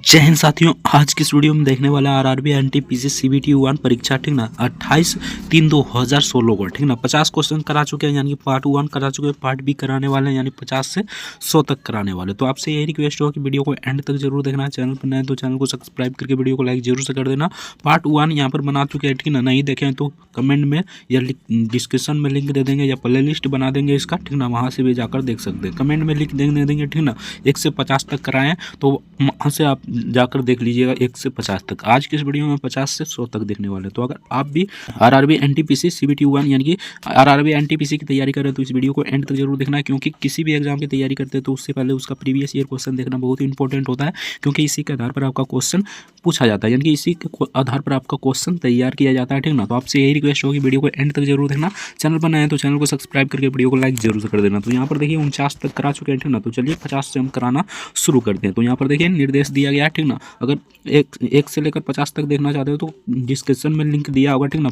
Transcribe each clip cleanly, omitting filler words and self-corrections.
जय हिंद साथियों। आज की इस वीडियो में देखने वाला आरआरबी एनटीपीसी सीबीटी 1 परीक्षा, ठीक ना, 28/3/2016 को, ठीक ना, 50 क्वेश्चन करा चुके हैं, यानी कि पार्ट 1 करा चुके हैं, पार्ट बी कराने वाले हैं, यानी 50 से 100 तक कराने वाले। तो आपसे यही रिक्वेस्ट हो कि वीडियो को एंड तक जरूर देखना है। चैनल पर नए तो चैनल को सब्सक्राइब करके वीडियो को लाइक जरूर से कर देना। पार्ट 1 यहाँ पर बना चुके हैं, ठीक ना, नहीं देखें तो कमेंट में या डिस्क्रिप्शन में लिंक दे देंगे या प्ले लिस्ट बना देंगे इसका, ठीक ना, वहाँ से भी जाकर देख सकते हैं। कमेंट में लिंक दे देंगे, ठीक ना। 1 से 50 तक कराएं तो वहाँ से आप जाकर देख लीजिएगा 1 से 50 तक। आज की इस वीडियो में 50 से 100 तक देखने वाले। तो अगर आप भी आरआरबी एनटीपीसी सीबीटी 1 यानी कि आरआरबी एनटीपीसी की तैयारी कर रहे हैं तो इस वीडियो को एंड तक जरूर देखना है, क्योंकि किसी भी एग्जाम की तैयारी करते हैं तो उससे पहले उसका प्रीवियस ईयर क्वेश्चन देखना बहुत ही इंपॉर्टेंट होता है, क्योंकि इसी के आधार पर आपका क्वेश्चन पूछा जाता है, यानी कि इसी के आधार पर आपका क्वेश्चन तैयार किया जाता है, ठीक ना। तो आपसे यही रिक्वेस्ट होगी वीडियो को एंड तक जरूर देखना। चैनल पर नए हैं तो चैनल को सब्सक्राइब करके वीडियो को लाइक जरूर से कर देना। तो यहाँ पर देखिए 49 तक करा चुके हैं, ठीक ना। तो चलिए 50 से हम कराना शुरू करते हैं। तो यहाँ पर देखिए निर्देश दिया गया है, ठीक ना। अगर एक से लेकर 50 तक देखना चाहते हो तो डिस्क्रिप्शन में लिंक दिया होगा, ठीक ना,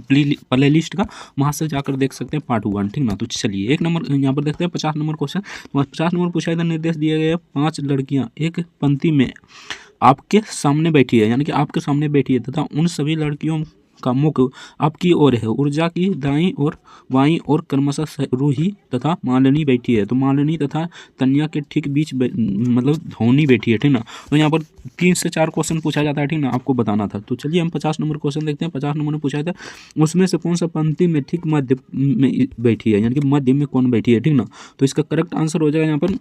प्ले लिस्ट का, वहाँ से जाकर देख सकते हैं पार्ट 1, ठीक ना। तो चलिए 1 नंबर यहाँ पर देखते हैं 50 नंबर क्वेश्चन। 50 नंबर पूछा इधर निर्देश दिए गए 5 लड़कियाँ एक पंक्ति में आपके सामने बैठी है, यानी कि आपके सामने बैठी है तथा उन सभी लड़कियों का मुख आपकी ओर है। ऊर्जा की दाईं और बाईं और क्रमशः रूही तथा मालिनी बैठी है। तो मालिनी तथा तन्या के ठीक बीच मतलब धोनी बैठी है, ठीक ना। तो यहाँ पर 3 से 4 क्वेश्चन पूछा जाता है, ठीक ना, आपको बताना था। तो चलिए हम 50 नंबर क्वेश्चन देखते हैं। 50 नंबर में पूछा था उसमें से कौन सा पंक्ति में ठीक मध्य में बैठी है, यानी कि मध्य में कौन बैठी है, ठीक ना। तो इसका करेक्ट आंसर हो जाएगा यहाँ पर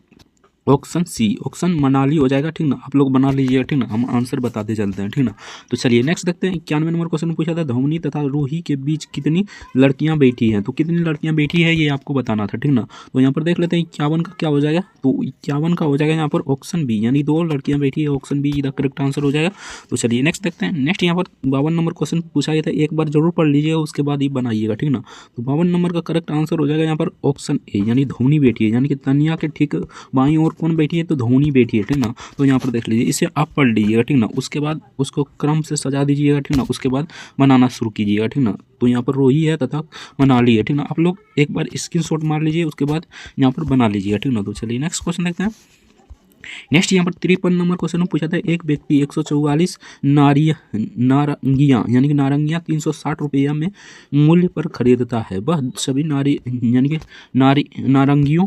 ऑप्शन सी, ऑप्शन मनाली हो जाएगा, ठीक ना। आप लोग बना लीजिएगा, ठीक ना, हम आंसर बताते चलते हैं, ठीक ना। तो चलिए नेक्स्ट देखते हैं। 91 नंबर क्वेश्चन पूछा था धोनी तथा रूही के बीच कितनी लड़कियां बैठी हैं। तो कितनी लड़कियां बैठी है ये आपको बताना था, ठीक ना। तो यहाँ पर देख लेते हैं 51 का क्या हो जाएगा। तो 51 का हो जाएगा यहाँ पर ऑप्शन बी, यानी 2 लड़कियां बैठी है, option B the correct answer हो जाएगा। तो चलिए नेक्स्ट देखते हैं। नेक्स्ट यहाँ पर 52 नंबर क्वेश्चन पूछा गया था, एक बार जरूर पढ़ लीजिएगा, उसके बाद ही बनाइएगा, ठीक ना। तो 52 नंबर का करेक्ट आंसर हो जाएगा यहाँ पर ऑप्शन ए, यानी धोनी बैठी है, यानी कि तनिया के ठीक बाईं ओर कौन बैठी है, तो धोनी बैठी है, ठीक ना। तो यहाँ पर देख लीजिए, इसे आप पढ़ लीजिएगा, ठीक ना। उसके बाद उसको क्रम से सजा दीजिएगा, ठीक ना। उसके बाद बनाना शुरू कीजिएगा, ठीक ना। तो यहाँ पर रोही है तथा मनाली है, ठीक ना। आप लोग एक बार स्क्रीनशॉट मार लीजिए, उसके बाद यहाँ पर बना लीजिएगा, ठीक ना। तो चलिए नेक्स्ट क्वेश्चन देखते हैं। नेक्स्ट यहाँ पर 53 नंबर क्वेश्चन में पूछा था एक व्यक्ति 144 नारंगियाँ, यानी कि नारंगियाँ 360 रुपया में मूल्य पर खरीदता है। वह सभी यानी कि नारंगियों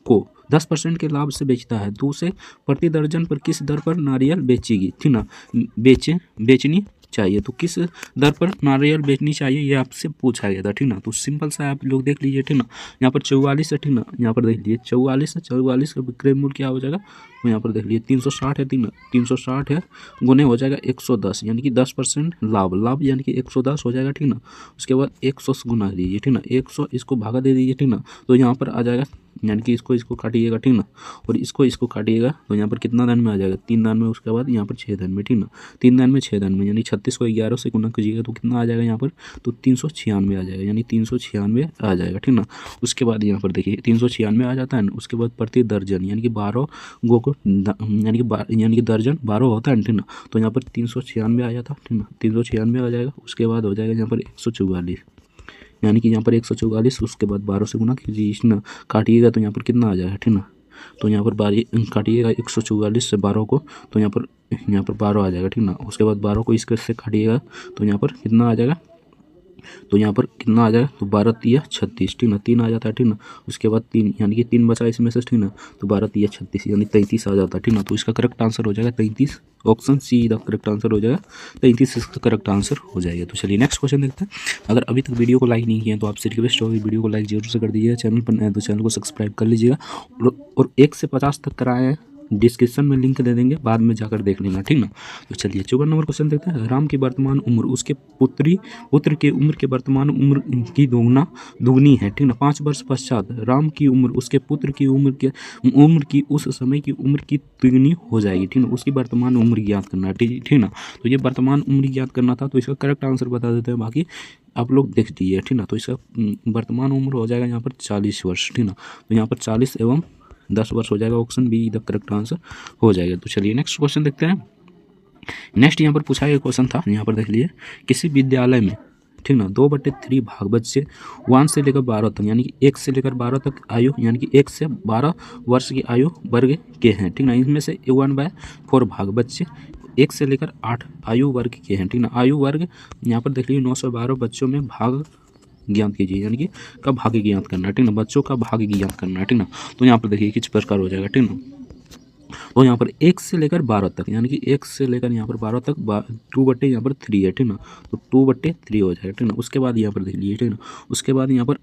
को 10% के लाभ से बेचता है, तो उसे प्रति दर्जन पर किस दर पर नारियल बेचेगी, ठीक ना, बेचनी चाहिए। तो किस दर पर नारियल बेचनी चाहिए ये आपसे पूछा गया था, ठीक ना। तो सिंपल सा आप लोग देख लीजिए, ठीक ना। यहाँ पर 44 है, ठीक ना। यहाँ पर देख लीजिए 44 है, 44 का विक्रय मूल्य क्या हो जाएगा। तो यहाँ पर देख लीजिए 360 है, ठीक ना। 360 है गुने हो जाएगा 110, यानी कि 10% लाभ यानी कि 110 हो जाएगा, ठीक ना। उसके बाद 100 से गुना दीजिए, ठीक ना। 100 इसको भागा दे दीजिए, ठीक ना। तो यहाँ पर आ जाएगा, यानी कि इसको काटिएगा, ठीक ना, और इसको काटिएगा। तो यहाँ पर कितना दान में आ जाएगा, 3 दान में। उसके बाद यहाँ पर 6 दान में, ठीक ना। 3 दान में 6 दान में, यानी 36 को 11 से गुना कीजिएगा तो कितना आ जाएगा यहाँ पर, तो 396 आ जाएगा, यानी 396 आ जाएगा, ठीक ना। उसके बाद यहाँ पर देखिए 396 आ जाता है ना। उसके बाद प्रति दर्जन, यानी कि 12 गो को यानी कि दर्जन 12 होता है, ठीक ना। तो यहाँ पर 396 आ जाता, ठीक ना। 396 आ जाएगा। उसके बाद हो जाएगा यहाँ पर 144, यानी कि यहाँ पर 144, उसके बाद 12 से गुना कीजिए ना, काटिएगा तो यहाँ पर कितना आ जाएगा, ठीक ना। तो यहाँ पर 12 काटिएगा 144 से 12 को, तो यहाँ पर 12 आ जाएगा, ठीक ना। उसके बाद 12 को इसके से काटिएगा तो यहाँ पर कितना आ जाएगा, तो यहाँ पर कितना आ जाएगा, तो 12 तिया 36, ठीक ना। 3 आ जाता है, ठीक ना। उसके बाद 3, यानी कि 3 बचा इसमें से, ठीक ना। तो 12 तिया 36, यानी 33 आ जाता है, ठीक ना। तो इसका करेक्ट आंसर हो जाएगा 33, option see the correct answer हो जाएगा 33, इसका करेक्ट आंसर हो जाएगा। तो चलिए नेक्स्ट क्वेश्चन देखते हैं। अगर अभी तक वीडियो को लाइक नहीं किया तो आपसे रिक्वेस्ट होगी वीडियो को लाइक जरूर से कर दीजिएगा। चैनल पर नए तो चैनल को सब्सक्राइब कर लीजिएगा, और 1 से 50 तक कराए हैं, डिस्क्रिप्शन में लिंक दे देंगे, बाद में जाकर देख लेना, ठीक ना। तो चलिए 54 नंबर क्वेश्चन देखते हैं। राम की वर्तमान उम्र उसके पुत्र के उम्र के वर्तमान उम्र की दुगनी है, ठीक ना। 5 वर्ष पश्चात राम की उम्र उसके पुत्र की उम्र की उस समय की उम्र की दुगनी हो जाएगी, ठीक ना। उसकी वर्तमान उम्र ज्ञात करना है, ठीक ना। तो ये वर्तमान उम्र ज्ञात करना था, तो इसका करेक्ट आंसर बता देते हैं, बाकी आप लोग देख लीजिए, ठीक ना। तो इसका वर्तमान उम्र हो जाएगा यहाँ पर 40 वर्ष, ठीक ना। तो यहाँ पर 40 एवं 10 वर्ष हो जाएगा, option B the correct answer हो जाएगा। तो चलिए नेक्स्ट क्वेश्चन देखते हैं। नेक्स्ट यहाँ पर पूछा गया क्वेश्चन था, यहाँ पर देख लीजिए, किसी विद्यालय में, ठीक ना, 2/3 भाग बच्चे 1 से लेकर 12 तक, यानी कि 1 से लेकर 12 तक आयु, यानी कि 1 से 12 वर्ष की आयु वर्ग के हैं, ठीक ना। इनमें से 1/4 भाग बच्चे 1 से लेकर 8 आयु वर्ग के हैं, ठीक ना। आयु वर्ग यहाँ पर देख लीजिए 912 बच्चों में भाग ज्ञात कीजिए, यानी कि कब भाग्य ज्ञात करना है, ठीक ना। बच्चों का भाग्य ज्ञात करना है, ठीक ना। तो यहाँ पर देखिए किस प्रकार हो जाएगा, ठीक ना। तो यहाँ पर 1 से लेकर 12 तक, यानी कि 1 से लेकर यहाँ पर 12 तक 2/3 यहाँ पर 3 है, ठीक ना। तो 2/3 हो जाएगा, ठीक ना। उसके बाद यहाँ पर देख लीजिए, ठीक ना। उसके बाद यहाँ पर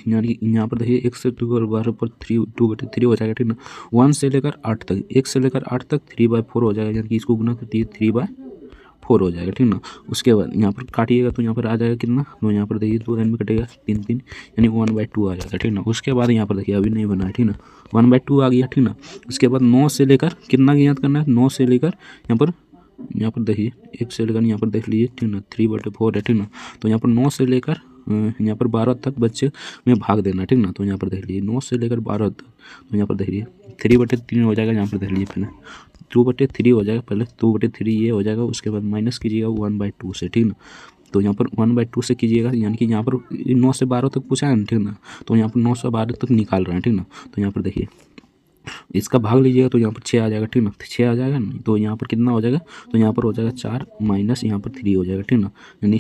यानी कि यहाँ पर देखिए 1 से 12 पर 2/3 हो जाएगा, ठीक ना। 1 से लेकर 8 तक, 1 से लेकर 8 तक 3/4 हो जाएगा, यानी कि इसको गुना करती है 3/4 हो जाएगा, ठीक ना। उसके बाद यहाँ पर काटिएगा तो यहाँ पर आ जाएगा कितना, तो यहाँ पर देखिए 2 लाइन में कटेगा 3 3, यानी 1/2 आ जाएगा, ठीक ना। उसके बाद यहाँ पर देखिए अभी नहीं बना है, ठीक ना। 1/2 आ गया, ठीक ना। उसके बाद 9 से लेकर कितना ज्ञात करना है, 9 से लेकर यहाँ पर देखिए 1 से लेकर यहाँ पर देख लीजिए, ठीक ना, 3/4 है, ठीक ना। तो यहाँ पर 9 से लेकर यहाँ पर 12 तक बच्चे में भाग देना, ठीक ना। तो यहाँ पर देख लीजिए 9 से लेकर 12 तक, तो यहाँ पर देख लीजिए 3/3 हो जाएगा, यहाँ पर देख लीजिए पहले 2/3 हो जाएगा, पहले 2/3 ये हो जाएगा, उसके बाद माइनस कीजिएगा 1/2 से, ठीक ना। तो यहाँ पर 1/2 से कीजिएगा, यानी कि यहाँ पर 9 से 12 तक पूछा है ना, ठीक ना। तो यहाँ पर 9 से 12 तक निकाल रहे हैं, ठीक ना। तो यहाँ पर देखिए इसका भाग लीजिएगा तो यहाँ पर 6 आ जाएगा, ठीक ना। 6 आ जाएगा ना, तो यहाँ पर कितना हो जाएगा, तो यहाँ पर हो जाएगा 4 माइनस यहाँ पर 3 हो जाएगा, ठीक ना, यानी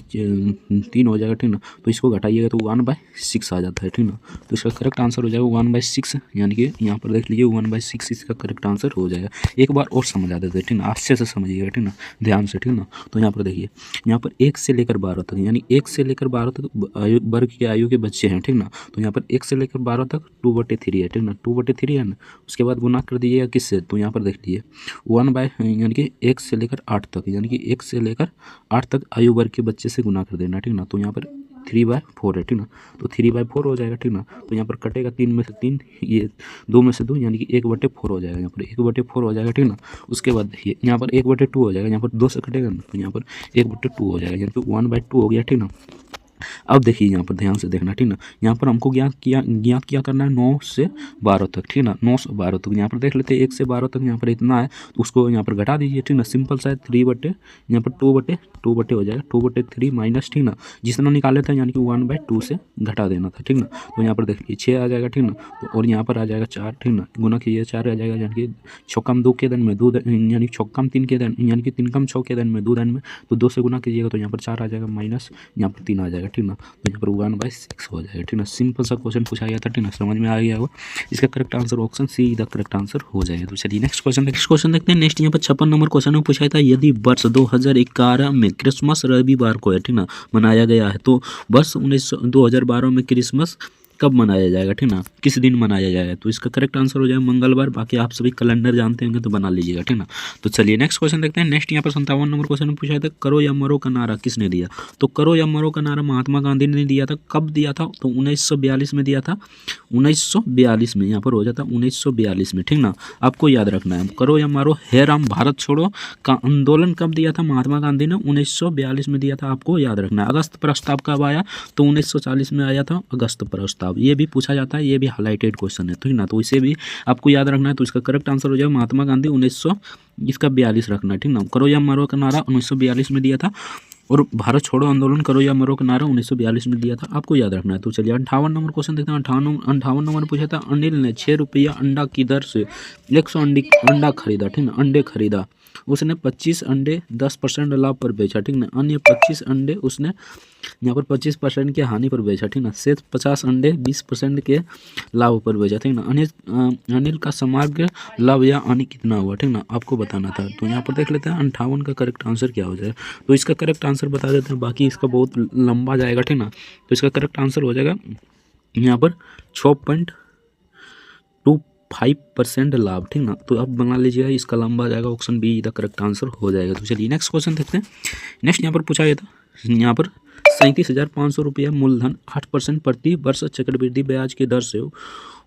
3 हो जाएगा, ठीक ना। तो इसको घटाइएगा तो 1/6 आ जाता है, ठीक ना। तो इसका करेक्ट आंसर हो जाएगा 1/6, यानी कि यहाँ पर देख लीजिए 1/6 इसका करेक्ट आंसर हो जाएगा। एक बार और समझा देते हैं, ठीक ना, अच्छे से समझिएगा, ठीक ना, ध्यान से, ठीक ना। तो यहाँ पर देखिए यहाँ पर 1 से लेकर 12 तक, यानी 1 से लेकर 12 तक आयु वर्ग के आयु के बच्चे हैं, ठीक ना। तो यहाँ पर 1 से लेकर 12 तक 2/3 है, ठीक ना, 2/3 है ना। उसके बाद गुना कर दीजिएगा किससे, तो यहाँ पर देख लीजिए 1 यानी कि 1 से लेकर 8 तक, यानी कि 1 से लेकर 8 तक आयु वर्ग के बच्चे से गुना कर देना, ठीक ना। तो यहाँ पर 3/4 है, ठीक ना। तो 3/4 हो जाएगा, ठीक ना। तो यहाँ पर कटेगा 3 में से 3, ये 2 में से 2, यानी कि 1/4 हो जाएगा, यहाँ पर 1/4 हो जाएगा, ठीक ना। उसके बाद देखिए यहाँ पर 1/2 हो जाएगा, यहाँ पर 2 से कटेगा ना, तो यहाँ पर 1/2 हो जाएगा, यानी कि 1/2 हो गया, ठीक ना। अब देखिए यहाँ पर ध्यान से देखना, ठीक ना। यहाँ पर हमको ज्ञात क्या करना है, 9 से 12 तक, ठीक ना। 9 से 12 तक यहाँ पर देख लेते हैं, 1 से 12 तक यहाँ पर इतना है, तो उसको यहाँ पर घटा दीजिए, ठीक ना। सिंपल सा है, 3 यहाँ पर 2/2 हो जाएगा, 2/3 माइनस, ठीक ना, जितना निकाले था यानी कि 1/2 से घटा देना था, ठीक ना। तो यहाँ पर देखिए 6 आ जाएगा, ठीक ना। तो और यहाँ पर आ जाएगा 4, ठीक ना, गुना कीजिए 4 आ जाएगा, यानी कि 6 कम 2 के दिन में 2, यानी 6 कम 3 के दिन, यानी कि 3 कम 6 के दिन में 2 दिन में, तो 2 से गुना कीजिएगा तो यहाँ पर 4 आ जाएगा, माइनस यहाँ पर 3 आ जाएगा, ठीक ना। तो यहाँ पर 1/6 हो जाएगा, ठीक ना। सिंपल सा क्वेश्चन पूछा गया था, ठीक ना, समझ में आ गया होगा। इसका correct answer option see the correct answer हो जाएगा। तो चलिए नेक्स्ट क्वेश्चन देखते हैं। नेक्स्ट यहाँ पर 56 नंबर क्वेश्चन में पूछा था, यदि वर्ष 2011 में क्रिसमस रविवार को है, ठीक ना, मनाया गया है, तो वर्ष 2012 में क्रिसमस कब मनाया जाएगा, ठीक ना, किस दिन मनाया जाएगा। तो इसका करेक्ट आंसर हो जाएगा मंगलवार। बाकी आप सभी कैलेंडर जानते होंगे तो बना लीजिएगा, ठीक ना। तो चलिए नेक्स्ट क्वेश्चन देखते हैं। नेक्स्ट यहाँ पर 57 नंबर क्वेश्चन में पूछा था, करो या मरो का नारा किसने दिया। तो करो या मरो का नारा महात्मा गांधी ने दिया था। कब दिया था, तो 1942 में दिया था, 1942 में, यहाँ पर हो जाता 1942 में, ठीक ना। आपको याद रखना है, करो या मरो हे राम भारत छोड़ो का आंदोलन कब दिया था महात्मा गांधी ने, 1942 में दिया था, आपको याद रखना है। अगस्त प्रस्ताव कब आया, तो 1940 में आया था अगस्त प्रस्ताव। ये भी पूछा जाता है, ये भी हाईलाइटेड क्वेश्चन है, ठीक ना। तो इसे भी आपको याद रखना है। तो इसका करेक्ट आंसर हो जाएगा महात्मा गांधी 1942 रखना है, ठीक ना। करो या मरो का नारा 1942 में दिया था, और भारत छोड़ो आंदोलन करो या मरो का नारा 1942 में दिया था, आपको याद रखना है। तो चलिए 58 नंबर क्वेश्चन देखते हैं। 58 नंबर पूछा था, अनिल ने 6 रुपया अंडा की दर से 100 अंडा खरीदा, ठीक ना, अंडे खरीदा। उसने 25 अंडे 10% लाभ पर बेचा, ठीक ना। अन्य 25 अंडे उसने यहाँ पर 25% के हानि पर बेचा, ठीक ना। शेष 50 अंडे 20% के लाभ पर बेचा, ठीक ना। अनिल का समग्र लाभ या हानि कितना हुआ, ठीक ना, आपको बताना था। तो यहाँ पर देख लेते हैं 58 का करेक्ट आंसर क्या हो जाए। तो इसका करेक्ट आंसर बता देते हैं, बाकी इसका बहुत लंबा जाएगा, ठीक ना। तो इसका करेक्ट आंसर हो जाएगा यहाँ पर 6.25% लाभ, ठीक ना। तो आप बना लीजिएगा, इसका लंबा जाएगा, option B the correct answer हो जाएगा। तो चलिए नेक्स्ट क्वेश्चन देखते हैं। नेक्स्ट यहाँ पर पूछा गया था, यहाँ पर 37,500 रुपया मूलधन 8% प्रति वर्ष चक्रवृद्धि ब्याज की दर से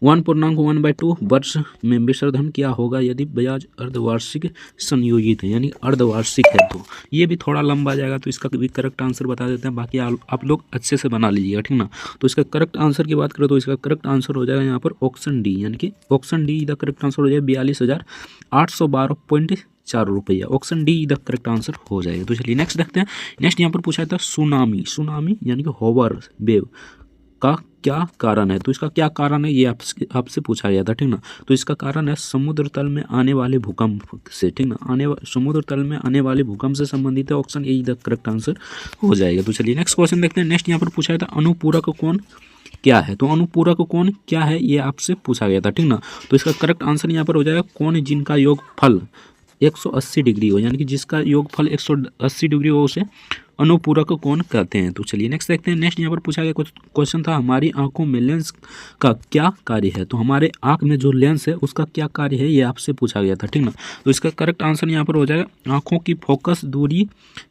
1/1/2 वर्ष में विसर्धन क्या होगा यदि ब्याज अर्धवार्षिक संयोजित है, यानी अर्धवार्षिक है। तो ये भी थोड़ा लंबा जाएगा, तो इसका भी करेक्ट आंसर बता देते हैं। बाकी आप लोग अच्छे से बना लीजिएगा, ठीक ना। तो इसका करेक्ट आंसर की बात करें तो इसका करेक्ट आंसर हो जाएगा यहाँ पर ऑप्शन डी, यानी कि option D the correct answer हो जाएगा 42,812.4 रुपया। Option D the correct answer हो जाएगा। तो चलिए नेक्स्ट देखते हैं। नेक्स्ट यहाँ पर पूछा था सुनामी यानी कि होवर वेव का क्या कारण है। तो इसका क्या कारण है ये आपसे पूछा गया था, ठीक ना। तो इसका कारण है समुद्र तल में आने वाले भूकंप से, ठीक ना। समुद्र तल में आने वाले भूकंप से संबंधित है, option A the correct answer हो जाएगा। तो चलिए नेक्स्ट क्वेश्चन देखते हैं। नेक्स्ट यहाँ पर पूछा गया था अनुपूरक कोण क्या है। तो अनुपूरक कोण क्या है ये आपसे पूछा गया था, ठीक ना। तो इसका करेक्ट आंसर यहाँ पर हो जाएगा कोण जिनका योगफल 180 डिग्री हो, यानी कि जिसका योगफल 180 डिग्री हो उसे अनुपूरक कोण कहते हैं। तो चलिए नेक्स्ट देखते हैं। नेक्स्ट यहाँ पर पूछा गया क्वेश्चन था हमारी आंखों में लेंस का क्या कार्य है। तो हमारे आंख में जो लेंस है उसका क्या कार्य है ये आपसे पूछा गया था, ठीक ना। तो इसका करेक्ट आंसर यहाँ पर हो जाएगा आंखों की फोकस दूरी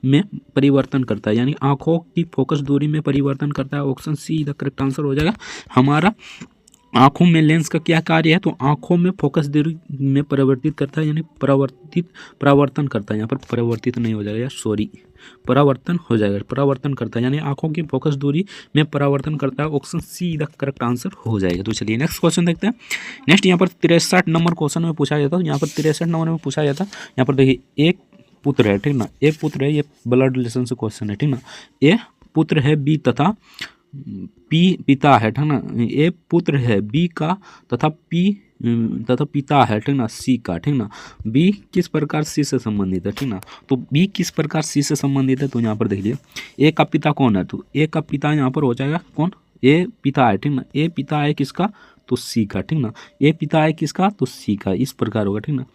में परिवर्तन करता है, यानी आंखों की फोकस दूरी में परिवर्तन करता है। Option see the correct answer हो जाएगा। हमारा आंखों में लेंस का क्या कार्य है। तो आंखों में फोकस दूरी में परिवर्तित करता है, यानी परावर्तन करता है। यहाँ पर परिवर्तित नहीं हो जाएगा यार, सॉरी, परावर्तन हो जाएगा। परावर्तन करता है यानी आंखों की फोकस दूरी में परावर्तन करता है। Option see the correct answer हो जाएगा। तो चलिए नेक्स्ट क्वेश्चन देखते हैं। नेक्स्ट यहाँ पर 63 नंबर क्वेश्चन में पूछा गया था। यहाँ पर 63 नंबर में पूछा गया था। यहाँ पर देखिए एक पुत्र है, ठीक ना, एक पुत्र है, ये ब्लड रिलेशन से क्वेश्चन है, ठीक ना। ए पुत्र है बी तथा पी पिता है, ठीक ना। ए पुत्र है बी का तथा पिता है, ठीक ना, सी का, ठीक ना। बी किस प्रकार सी से संबंधित है, ठीक ना। तो बी किस प्रकार सी से संबंधित है। तो यहाँ पर देखिए ए का पिता कौन है। तो ए का पिता यहाँ पर हो जाएगा कौन, ए पिता है, ठीक ना। ए पिता है किसका, तो सी का, ठीक ना। ए पिता है किसका, तो सी का, इस प्रकार होगा, ठीक ना।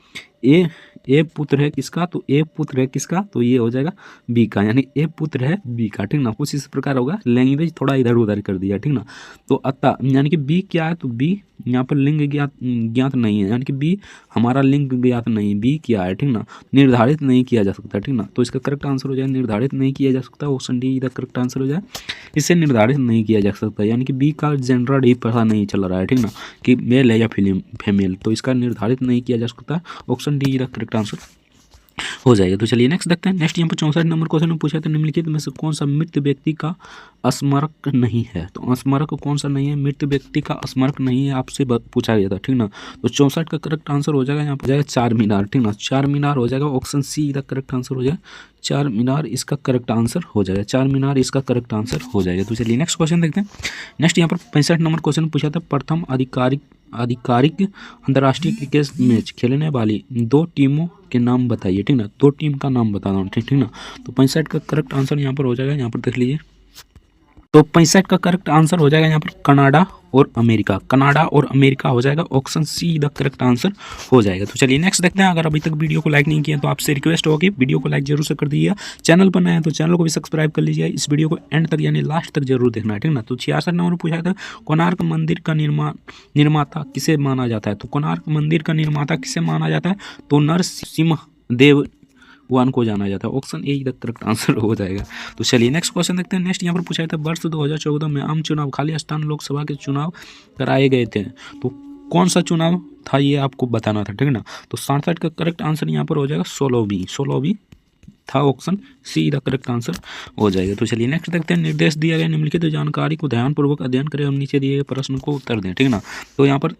ए पुत्र है किसका, तो ए पुत्र है किसका, तो ये हो जाएगा बी का, यानी ए पुत्र है बी का, ठीक ना। कुछ इस प्रकार होगा, लैंग्वेज थोड़ा इधर उधर कर दिया, ठीक ना। तो अतः यानी कि बी क्या है, तो बी यहाँ पर लिंग ज्ञात नहीं है, यानी कि बी हमारा लिंग ज्ञात नहीं, बी क्या है, ठीक ना, निर्धारित नहीं किया जा सकता, ठीक ना। तो इसका करेक्ट आंसर हो जाए निर्धारित नहीं किया जा सकता। ऑप्शन डी इधर करेक्ट आंसर हो जाए, इसे निर्धारित नहीं किया जा सकता, यानी कि बी का जेंडर ही पता नहीं चल रहा है, ठीक ना, कि मेल है या फीमेल। तो इसका निर्धारित नहीं किया जा सकता। ऑप्शन डी इधर करेक्ट आंसर हो जाएगा। तो चलिए नेक्स्ट देखते हैं। नेक्स्ट यहाँ पर 64 नंबर क्वेश्चन में पूछा था निम्नलिखित में से कौन सा मृत व्यक्ति का स्मारक नहीं है। तो स्मारक कौन सा नहीं है, मृत व्यक्ति का स्मारक नहीं है, आपसे पूछा गया था, ठीक ना। तो 64 का करेक्ट आंसर हो जाएगा यहाँ पर जाएगा चार मीनार, ठीक ना। चार मीनार हो जाएगा। ऑप्शन सी का करेक्ट आंसर हो जाएगा। चार मीनार इसका करेक्ट आंसर हो जाएगा। चार मीनार इसका करेक्ट आंसर हो जाएगा। तो चलिए नेक्स्ट क्वेश्चन देखते हैं। नेक्स्ट यहाँ पर 65 नंबर क्वेश्चन पूछा था प्रथम आधिकारिक अंतर्राष्ट्रीय क्रिकेट मैच खेलने वाली दो टीमों के नाम बताइए, ठीक ना। दो टीम का नाम बता दो, ठीक ना। तो 65 का करेक्ट आंसर यहाँ पर हो जाएगा, यहाँ पर देख लीजिए। तो 65 का करेक्ट आंसर हो जाएगा यहाँ पर कनाडा और अमेरिका। कनाडा और अमेरिका हो जाएगा। Option see the correct answer हो जाएगा। तो चलिए नेक्स्ट देखते हैं। अगर अभी तक वीडियो को लाइक नहीं किया तो आपसे रिक्वेस्ट होगी वीडियो को लाइक जरूर से कर दीजिए। चैनल पर नए हैं तो चैनल को भी सब्सक्राइब कर लीजिए। इस वीडियो को एंड तक यानी लास्ट तक जरूर देखना है, ठीक ना। तो 66 नंबर पूछा था कोणार्क मंदिर का निर्माता किसे माना जाता है। तो कोणार्क मंदिर का निर्माता किसे माना जाता है, तो नरसिम्हा देव वन को जाना जाता है। Option A the correct answer हो जाएगा। तो चलिए नेक्स्ट क्वेश्चन देखते हैं। नेक्स्ट यहाँ पर पूछा था वर्ष 2014 में आम चुनाव खाली स्थान लोकसभा के चुनाव कराए गए थे। तो कौन सा चुनाव था ये आपको बताना था, ठीक ना। तो 67 का करेक्ट आंसर यहाँ पर हो जाएगा 16 था। Option see the correct answer हो जाएगा। तो चलिए नेक्स्ट देखते हैं। निर्देश दिया गया निम्नलिखित जानकारी को ध्यानपूर्वक अध्ययन करें और नीचे दिए गए प्रश्न को उत्तर दें, ठीक ना। तो यहाँ पर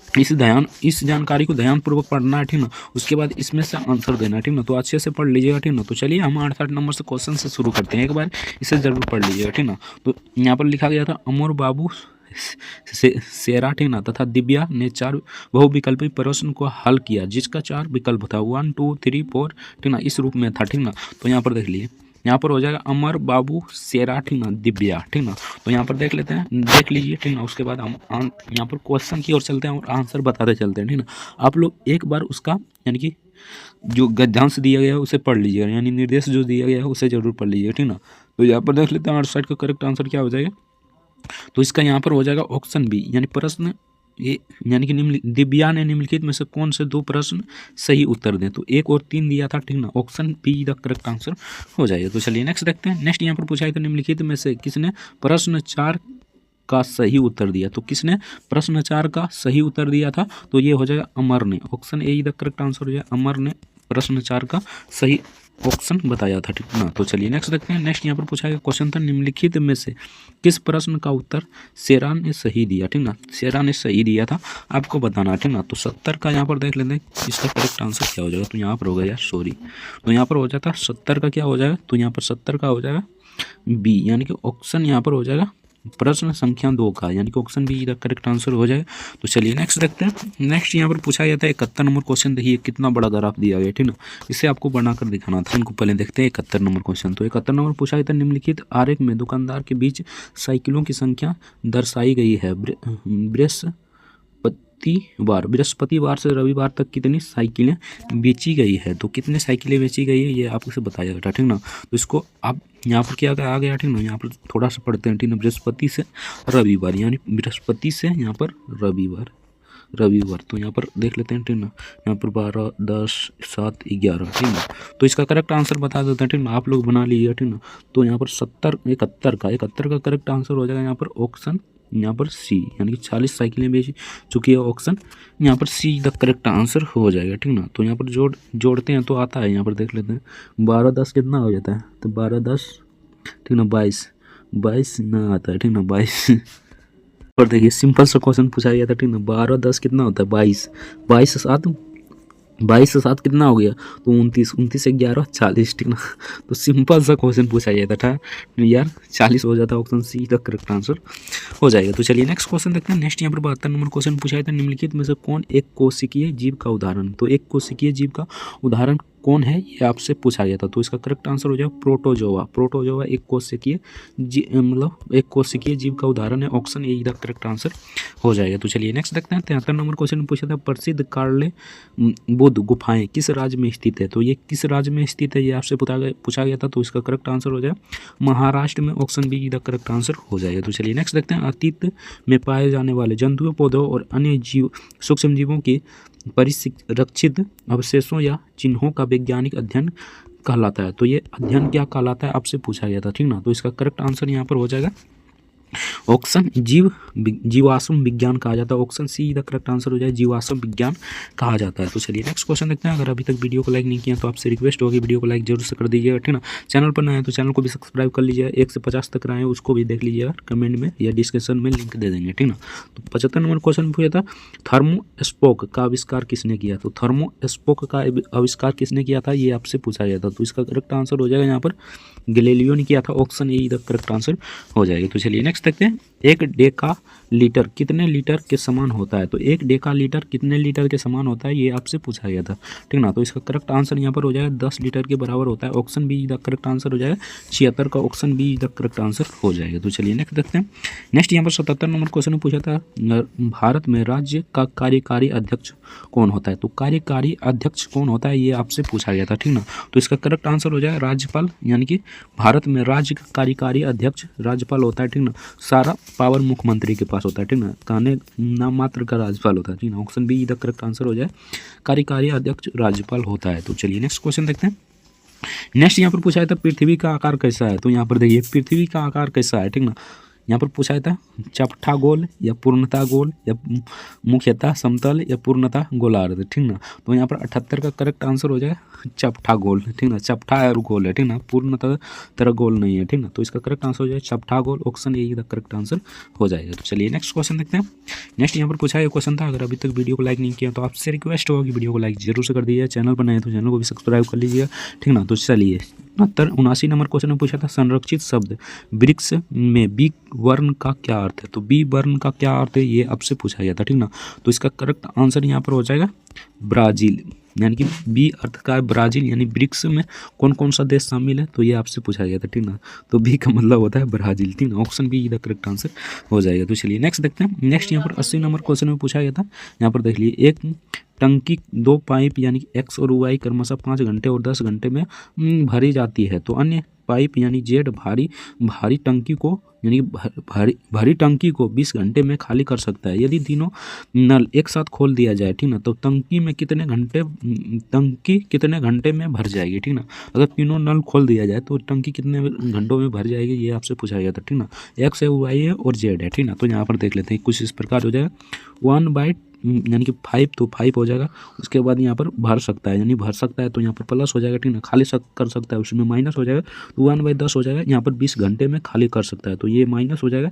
इस जानकारी को ध्यानपूर्वक पढ़ना है, ठीक ना। उसके बाद इसमें से आंसर देना है, ठीक ना। तो अच्छे से पढ़ लीजिएगा, ठीक ना। तो चलिए हम 68 नंबर से क्वेश्चन से शुरू करते हैं। एक बार इसे जरूर पढ़ लीजिएगा, ठीक ना। तो यहाँ पर लिखा गया था अमर बाबू सेरा, ठीक ना, तथा दिव्या ने 4 बहुविकल्पी प्रश्न को हल किया जिसका 4 विकल्प था 1 2 3 4, ठीक ना, इस रूप में था, ठीक ना। तो यहाँ पर देख लीजिए, यहाँ पर हो जाएगा अमर बाबू सेरा, ठीक ना, दिव्या, ठीक ना। तो यहाँ पर देख लेते हैं, देख लीजिए, ठीक ना। उसके बाद हम यहाँ पर क्वेश्चन की ओर चलते हैं और आंसर बताते चलते हैं, ठीक ना। आप लोग एक बार उसका यानी कि जो गद्यांश दिया गया है उसे पढ़ लीजिएगा, यानी निर्देश जो दिया गया है उसे जरूर पढ़ लीजिएगा, ठीक ना। तो यहाँ पर देख लेते हैं 68 का करेक्ट आंसर क्या हो जाएगा। तो इसका यहाँ पर हो जाएगा ऑप्शन बी, यानी प्रश्न ये यानी कि दिव्या ने निम्नलिखित में से कौन से 2 प्रश्न सही उत्तर दें। तो 1 और 3 दिया था, ठीक ना। Option B the correct answer हो जाएगा। तो चलिए नेक्स्ट देखते हैं। नेक्स्ट यहाँ पर पूछा है तो निम्नलिखित में से किसने प्रश्न 4 का सही उत्तर दिया। तो किसने प्रश्न 4 का सही उत्तर दिया था, तो ये हो जाएगा अमर ने। Option A the correct answer हो जाएगा। अमर ने प्रश्न 4 का सही ऑप्शन बताया था, ठीक ना। तो चलिए नेक्स्ट देखते हैं। नेक्स्ट यहाँ पर पूछा गया क्वेश्चन था निम्नलिखित में से किस प्रश्न का उत्तर शेरा ने सही दिया, ठीक ना। शेरा ने सही दिया था, आपको बताना, ठीक ना। तो 70 का यहाँ पर देख लेते हैं इसका करेक्ट आंसर क्या हो जाएगा। तो यहाँ पर हो गया यार, सॉरी, तो यहाँ पर हो जाता 70 का क्या हो जाएगा। तो यहाँ पर 70 का हो जाएगा बी, यानी कि ऑप्शन यहाँ पर हो जाएगा प्रश्न संख्या 2 का, यानी कि ऑप्शन बी करेक्ट आंसर हो जाए। तो चलिए नेक्स्ट देखते हैं। नेक्स्ट यहाँ पर पूछा जाता है 71 नंबर क्वेश्चन। देखिए कितना बड़ा ग्राफ दिया गया, ठीक ना, इसे आपको बनाकर दिखाना था। इनको पहले देखते हैं 71 नंबर क्वेश्चन। तो 71 नंबर पूछा जाता है, निम्नलिखित आरेख में दुकानदार के बीच साइकिलों की संख्या दर्शाई गई है। बृहस्पतिवार से रविवार तक कितनी साइकिलें बेची गई है। तो कितने साइकिलें बेची गई है ये आपको बताया जाता है, ठीक ना। तो इसको आप यहाँ पर क्या आ गया, ठीक ना, यहाँ पर थोड़ा सा पढ़ते हैं, ठीक ना। बृहस्पति से रविवार, यानी बृहस्पति से यहाँ पर रविवार तो यहाँ पर देख लेते हैं, ठीक ना। यहाँ पर 12, 10, 7, 11, ठीक ना। तो इसका करेक्ट आंसर बता देते हैं, ठीक ना, आप लोग बना लीजिए, ठीक ना। तो यहाँ पर 71 का करेक्ट आंसर हो जाएगा यहाँ पर ऑप्शन, यहाँ पर सी, यानी कि 40 साइकिलें बेच चुकी है ऑप्शन, यहाँ पर सी द करेक्ट आंसर हो जाएगा, ठीक ना। तो यहाँ पर जोड़ते हैं तो आता है, यहाँ पर देख लेते हैं 12, 10 कितना हो जाता है। तो 12, 10, ठीक ना, 22 ना आता है, ठीक ना, 22 पर देखिए सिंपल सा क्वेश्चन पूछा गया था, ठीक ना। 12, 10 कितना होता है 22, 22 से 7 कितना हो गया। तो 29 से 11, 40, ठीक ना। तो सिंपल सा क्वेश्चन पूछा जाता था यार, 40 हो जाता है, option see the correct answer हो जाएगा। तो चलिए नेक्स्ट क्वेश्चन देखते हैं। नेक्स्ट यहाँ पर 72 नंबर क्वेश्चन पूछा जाता है, निम्नलिखित में से कौन एक कोशिकीय जीव का उदाहरण। तो एक कोशिकीय जीव का उदाहरण कौन है ये आपसे पूछा गया था। तो इसका करेक्ट आंसर हो जाएगा प्रोटोजोआ एक कोशिकीय मतलब एक कोशिकीय जीव का उदाहरण है, option A the correct answer हो जाएगा। तो चलिए नेक्स्ट देखते हैं। 73 नंबर क्वेश्चन पूछा था, प्रसिद्ध कार्ले बुद्ध गुफाएं किस राज्य में स्थित है। तो ये किस राज्य में स्थित है ये आपसे पूछा गया था। तो इसका करेक्ट आंसर हो जाएगा महाराष्ट्र में, option B the correct answer हो जाएगा। तो चलिए नेक्स्ट देखते हैं। अतीत में पाए जाने वाले जंतुओं, पौधों और अन्य सूक्ष्म जीवों की परिरक्षित अवशेषों या चिन्हों का वैज्ञानिक अध्ययन कहलाता है। तो ये अध्ययन क्या कहलाता है आपसे पूछा गया था, ठीक ना। तो इसका करेक्ट आंसर यहाँ पर हो जाएगा ऑप्शन जीवाश्म विज्ञान कहा जाता है, option see the correct answer हो जाए, जीवाश्म विज्ञान कहा जाता है। तो चलिए नेक्स्ट क्वेश्चन देखते हैं। अगर अभी तक वीडियो को लाइक नहीं किया तो आपसे रिक्वेस्ट होगी वीडियो को लाइक जरूर से कर दीजिएगा, ठीक ना। चैनल पर नए हैं तो चैनल को भी सब्सक्राइब कर लीजिएगा। 1 से 50 तक रहे उसको भी देख लीजिएगा, कमेंट में या डिस्क्रिप्शन में लिंक दे देंगे, ठीक ना। तो 75 नंबर क्वेश्चन पूछा था, थर्मोस्पोक का आविष्कार किसने किया। तो थर्मोस्पोक का आविष्कार किसने किया था ये आपसे पूछा गया था। तो इसका करेक्ट आंसर हो जाएगा यहाँ पर गैलीलियो ने किया था, option A the correct answer हो जाएगा। तो चलिए नेक्स्ट देखते हैं। एक डेका लीटर कितने लीटर के समान होता है। तो एक डेका लीटर कितने लीटर के समान होता है ये आपसे पूछा गया था, ठीक ना। तो इसका करेक्ट आंसर यहाँ पर हो जाएगा 10 लीटर के बराबर होता है, option B the correct answer हो जाएगा। 76 का option B the correct answer हो जाएगा। तो चलिए नेक्स्ट देखते हैं। नेक्स्ट यहाँ पर 77 नंबर क्वेश्चन में पूछा था, भारत में राज्य का कार्यकारी अध्यक्ष कौन होता है। तो कार्यकारी अध्यक्ष कौन होता है ये आपसे पूछा गया था, ठीक ना। तो इसका करेक्ट आंसर हो जाएगा राज्यपाल, यानी कि भारत में राज्य का कार्यकारी अध्यक्ष राज्यपाल होता है, ठीक ना। सारा पावर मुख्यमंत्री के पास होता है, ठीक ना, कहने नाम मात्र का राज्यपाल होता है, ठीक ना। Option B the correct answer हो जाए, कार्यकारी अध्यक्ष राज्यपाल होता है। तो चलिए नेक्स्ट क्वेश्चन देखते हैं। नेक्स्ट यहाँ पर पूछा है था, पृथ्वी का आकार कैसा है। तो यहाँ पर देखिए पृथ्वी का आकार कैसा है, ठीक ना। यहाँ पर पूछा था चपटा गोल या पूर्णतः गोल या मुख्यतः समतल या पूर्णतः गोलार्ध, ठीक ना। तो यहाँ पर 78 का करेक्ट आंसर हो जाए चपटा गोल, ठीक ना। चपटा और गोल है, ठीक ना, पूर्णतः तरह गोल नहीं है, ठीक ना। तो इसका करेक्ट आंसर हो जाए चपटा गोल, option A the correct answer हो जाएगा। तो चलिए नेक्स्ट क्वेश्चन देखते हैं। नेक्स्ट यहाँ पर पूछा है क्वेश्चन था, अगर अभी तक वीडियो को लाइक नहीं किया तो आपसे रिक्वेस्ट होगा कि वीडियो को लाइक जरूर से कर दीजिए, चैनल पर नए तो चैनल को भी सब्सक्राइब कर लीजिएगा, ठीक ना। तो चलिए 79 नंबर क्वेश्चन में पूछा था, संरक्षित शब्द वृक्ष में बी वर्ण का क्या अर्थ है। तो बी वर्ण का क्या अर्थ है ये आपसे पूछा गया था, ठीक ना। तो इसका करेक्ट आंसर यहाँ पर हो जाएगा ब्राजील, यानी कि बी अर्थ का है ब्राजील, यानी वृक्ष में कौन कौन सा देश शामिल है तो ये आपसे पूछा गया था, ठीक ना। तो बी का मतलब होता है ब्राजील, ठीक ना, option B the correct answer हो जाएगा। तो चलिए नेक्स्ट देखते हैं। नेक्स्ट यहाँ पर 80 नंबर क्वेश्चन में पूछा गया था, यहाँ पर देख लीजिए, एक टंकी 2 पाइप यानी कि एक्स और वाई क्रमशः 5 घंटे और 10 घंटे में भरी जाती है। तो अन्य पाइप यानी जेड भारी टंकी को यानी भारी टंकी को 20 घंटे में खाली कर सकता है। यदि तीनों नल एक साथ खोल दिया जाए, ठीक ना, तो टंकी कितने घंटे में भर जाएगी, ठीक ना। अगर तीनों नल खोल दिया जाए तो टंकी कितने घंटों में भर जाएगी ये आपसे पूछा गया था, ठीक ना। एक्स है, वाई है और जेड है, ठीक ना। तो यहाँ पर देख लेते हैं कुछ इस प्रकार हो जाएगा 1/, यानी कि 5 तो 5 हो जाएगा। उसके बाद यहाँ पर भर सकता है, यानी भर सकता है तो यहाँ पर प्लस हो जाएगा, ठीक ना। खाली कर सकता है उसमें माइनस हो जाएगा, तो 1/10 हो जाएगा। यहाँ पर 20 घंटे में खाली कर सकता है तो ये माइनस हो जाएगा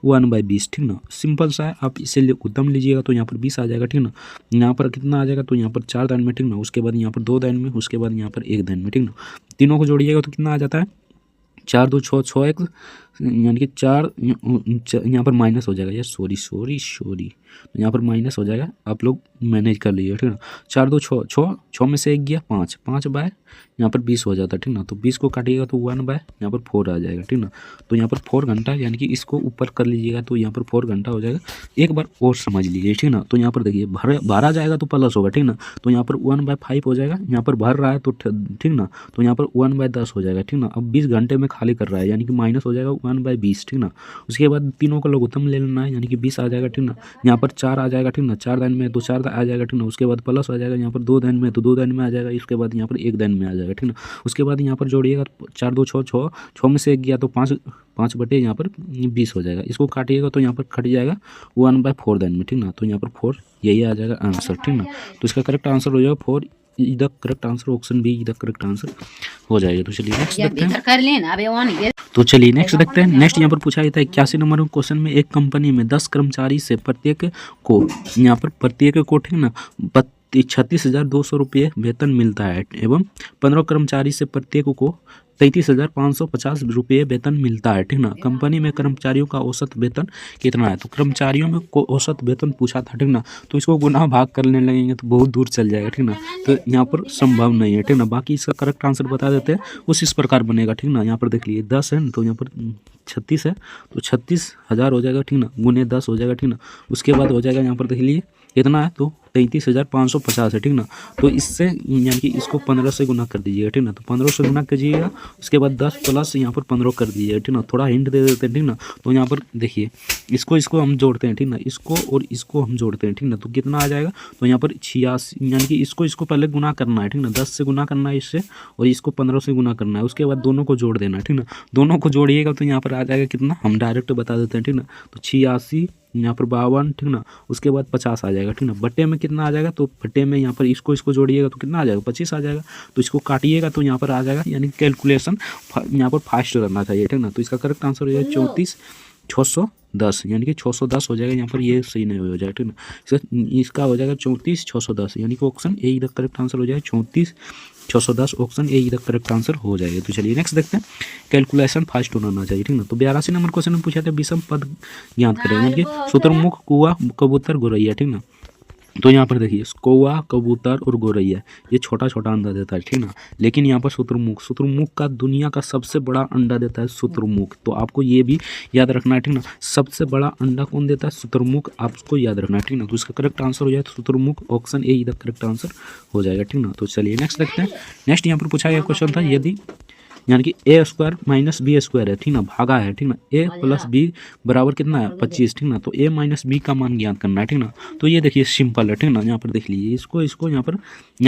1/20, ठीक ना। सिंपल सा है, आप इसे उत्तम लीजिएगा तो यहाँ पर 20 आ जाएगा, ठीक ना। यहाँ पर कितना आ जाएगा तो यहाँ पर 4 दान में, ठीक ना। उसके बाद यहाँ पर 2 दान में, उसके बाद यहाँ पर 1 दान में, ठीक ना। तीनों को जोड़िएगा तो कितना आ जाता है 4 2 6 6 एक यानी कि 4 यहाँ पर माइनस हो जाएगा यार, सॉरी तो यहाँ पर माइनस हो जाएगा, आप लोग मैनेज कर लीजिए, ठीक ना। 4 2 6 6 6 में से 1 गया 5 5 बाय यहाँ पर 20 हो जाता है, ठीक ना। तो 20 को काटिएगा तो 1 बाय यहाँ पर 4 आ जाएगा, ठीक ना। तो यहाँ पर 4 घंटा यानी कि इसको ऊपर कर लीजिएगा तो यहाँ पर 4 घंटा हो जाएगा। एक बार और समझ लीजिए, ठीक ना। तो यहाँ पर देखिए बारह जाएगा तो प्लस होगा, ठीक ना। तो यहाँ पर 1/5 हो जाएगा, यहाँ पर भर रहा है तो ठीक ना। तो यहाँ पर 1/10 हो जाएगा, ठीक ना। अब 20 घंटे में खाली कर रहा है यानी कि माइनस हो जाएगा 1/20, ठीक ना। उसके बाद तीनों का लघुत्तम ले लेना है यानी कि 20 आ जाएगा, ठीक ना। यहाँ पर 4 आ जाएगा, ठीक ना। 4 दिन में तो 4 आ जाएगा, ठीक ना। उसके बाद प्लस आ जाएगा यहाँ पर 2 दिन में तो 2 दिन में आ जाएगा, इसके बाद यहाँ पर 1 दिन में आ जाएगा, ठीक ना। उसके बाद यहाँ पर जोड़िएगा 4 2 6 6 6 में से 1 गया तो 5 बटे यहाँ पर 20 हो जाएगा। इसको काटिएगा तो यहाँ पर कट जाएगा 1/4 दिन में, ठीक ना। तो यहाँ पर 4 यही आ जाएगा आंसर, ठीक ना। तो इसका करेक्ट आंसर हो जाएगा 4 इधर करेक्ट आंसर, ऑप्शन बी इधर करेक्ट आंसर हो जाएगा। तो चलिए नेक्स्ट देखते हैं। तो चलिए नेक्स्ट देखते हैं। नेक्स्ट यहाँ पर पूछा जाता है 81 नंबर क्वेश्चन में, एक कंपनी में 10 कर्मचारी से प्रत्येक को यहाँ पर प्रत्येक को, ठीक ना, 36,200 रुपये वेतन मिलता है एवं 15 कर्मचारी से प्रत्येक को 33,550 रुपये वेतन मिलता है, ठीक ना। कंपनी में कर्मचारियों का औसत वेतन कितना है? तो कर्मचारियों में औसत वेतन पूछा था, ठीक ना। तो इसको गुना भाग करने लगेंगे तो बहुत दूर चल जाएगा, ठीक ना। तो यहाँ पर संभव नहीं है, ठीक ना। बाकी इसका करेक्ट आंसर बता देते हैं, उस इस प्रकार बनेगा, ठीक ना। यहाँ पर देख लीजिए 10 है तो यहाँ पर 36 है तो 36,000 हो जाएगा, ठीक ना, गुने 10 हो जाएगा, ठीक ना। उसके बाद हो जाएगा यहाँ पर देख लीजिए कितना है तो 33,550 है, ठीक ना। तो इससे यानी कि इसको 15 से गुना कर दीजिएगा, ठीक ना। तो 15 से गुना कीजिएगा, उसके बाद 10 प्लस यहाँ पर 15 कर दीजिएगा, ठीक ना। थोड़ा हिंट दे देते हैं, ठीक ना। तो यहाँ पर देखिए इसको हम जोड़ते हैं, ठीक ना। इसको और इसको हम जोड़ते हैं, ठीक ना। तो कितना आ जाएगा तो यहाँ पर 86 यानी कि इसको पहले गुना करना है, ठीक ना। 10 से गुना करना है इससे और इसको 15 से गुना करना है, उसके बाद दोनों को जोड़ देना है, ठीक ना। दोनों को जोड़िएगा तो यहाँ पर आ जाएगा कितना, हम डायरेक्ट बता देते हैं, ठीक ना। तो 86 यहाँ पर 52, ठीक ना। उसके बाद 50 आ जाएगा, ठीक ना। बट्टे में कितना आ जाएगा तो बट्टे में यहाँ पर इसको जोड़िएगा तो कितना आ जाएगा 25 आ जाएगा। तो इसको काटिएगा तो यहाँ पर आ जाएगा, यानी कैलकुलेशन यहाँ पर फास्ट करना चाहिए, ठीक ना। तो इसका करेक्ट आंसर हो जाएगा 34,610 यानी कि 610 हो जाएगा। यहाँ पर ये सही नहीं हो जाएगा, ठीक ना। इसका हो जाएगा 34,610 यानी कि ऑप्शन ए इधर करेक्ट आंसर हो जाएगा 34,610 ऑप्शन ए इधर करेक्ट आंसर हो जाएगा। तो चलिए नेक्स्ट देखते हैं, कैलकुलेशन फास्ट होना चाहिए, ठीक ना। तो 82 नंबर क्वेश्चन में पूछा था विषम पद ज्ञात करें यानी कि शुतुरमुर्ग, कौवा, कबूतर, गौरैया, ठीक ना। तो यहाँ पर देखिए कौवा, कबूतर और गौरैया ये छोटा छोटा अंडा देता है, ठीक ना। लेकिन यहाँ पर शुतुरमुर्ग का दुनिया का सबसे बड़ा अंडा देता है शुतुरमुर्ग। तो आपको ये भी याद रखना है, ठीक ना। सबसे बड़ा अंडा कौन देता है? शुतुरमुर्ग, आपको याद रखना है, ठीक ना। तो इसका करेक्ट आंसर हो जाए शुतुरमुर्ग, ऑप्शन ए इधर करेक्ट आंसर हो जाएगा, ठीक ना। तो चलिए नेक्स्ट देखते हैं। नेक्स्ट यहाँ पर पूछा गया क्वेश्चन था, यदि यानी कि a² माइनस b² है, ठीक ना, भागा है, ठीक ना। a प्लस b बराबर कितना है 25, ठीक ना। तो a माइनस b का मान ज्ञात करना है, ठीक ना। तो ये देखिए सिंपल है, ठीक ना। यहाँ पर देख लीजिए इसको यहाँ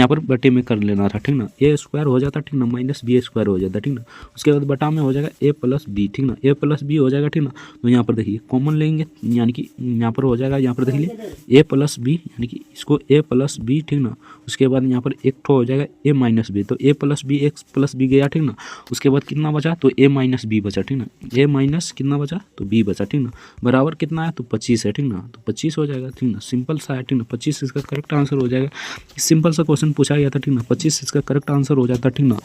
पर बटे में कर लेना था, ठीक ना। a² हो जाता, ठीक ना, माइनस b² हो जाता, ठीक ना। उसके बाद बटा में हो जाएगा a प्लस b, ठीक ना। a प्लस b हो जाएगा, ठीक ना। तो यहाँ पर देखिए कॉमन लेंगे यानी कि यहाँ पर हो जाएगा, यहाँ पर देख लीजिए a प्लस b यानी कि इसको a प्लस b, ठीक ना। उसके बाद यहाँ पर एक ठो हो जाएगा a माइनस b, तो a plus b x plus b गया, ठीक ना। उसके बाद कितना बचा तो a माइनस b बचा, ठीक ना। a माइनस कितना बचा तो b बचा, ठीक ना। बराबर कितना है तो 25 है, ठीक ना। तो 25 हो जाएगा, ठीक ना। सिंपल सा है, ठीक ना। 25 इसका करेक्ट आंसर हो जाएगा। सिंपल सा क्वेश्चन पूछा गया था, ठीक ना। 25 इसका करेक्ट आंसर हो जाता, ठीक ना।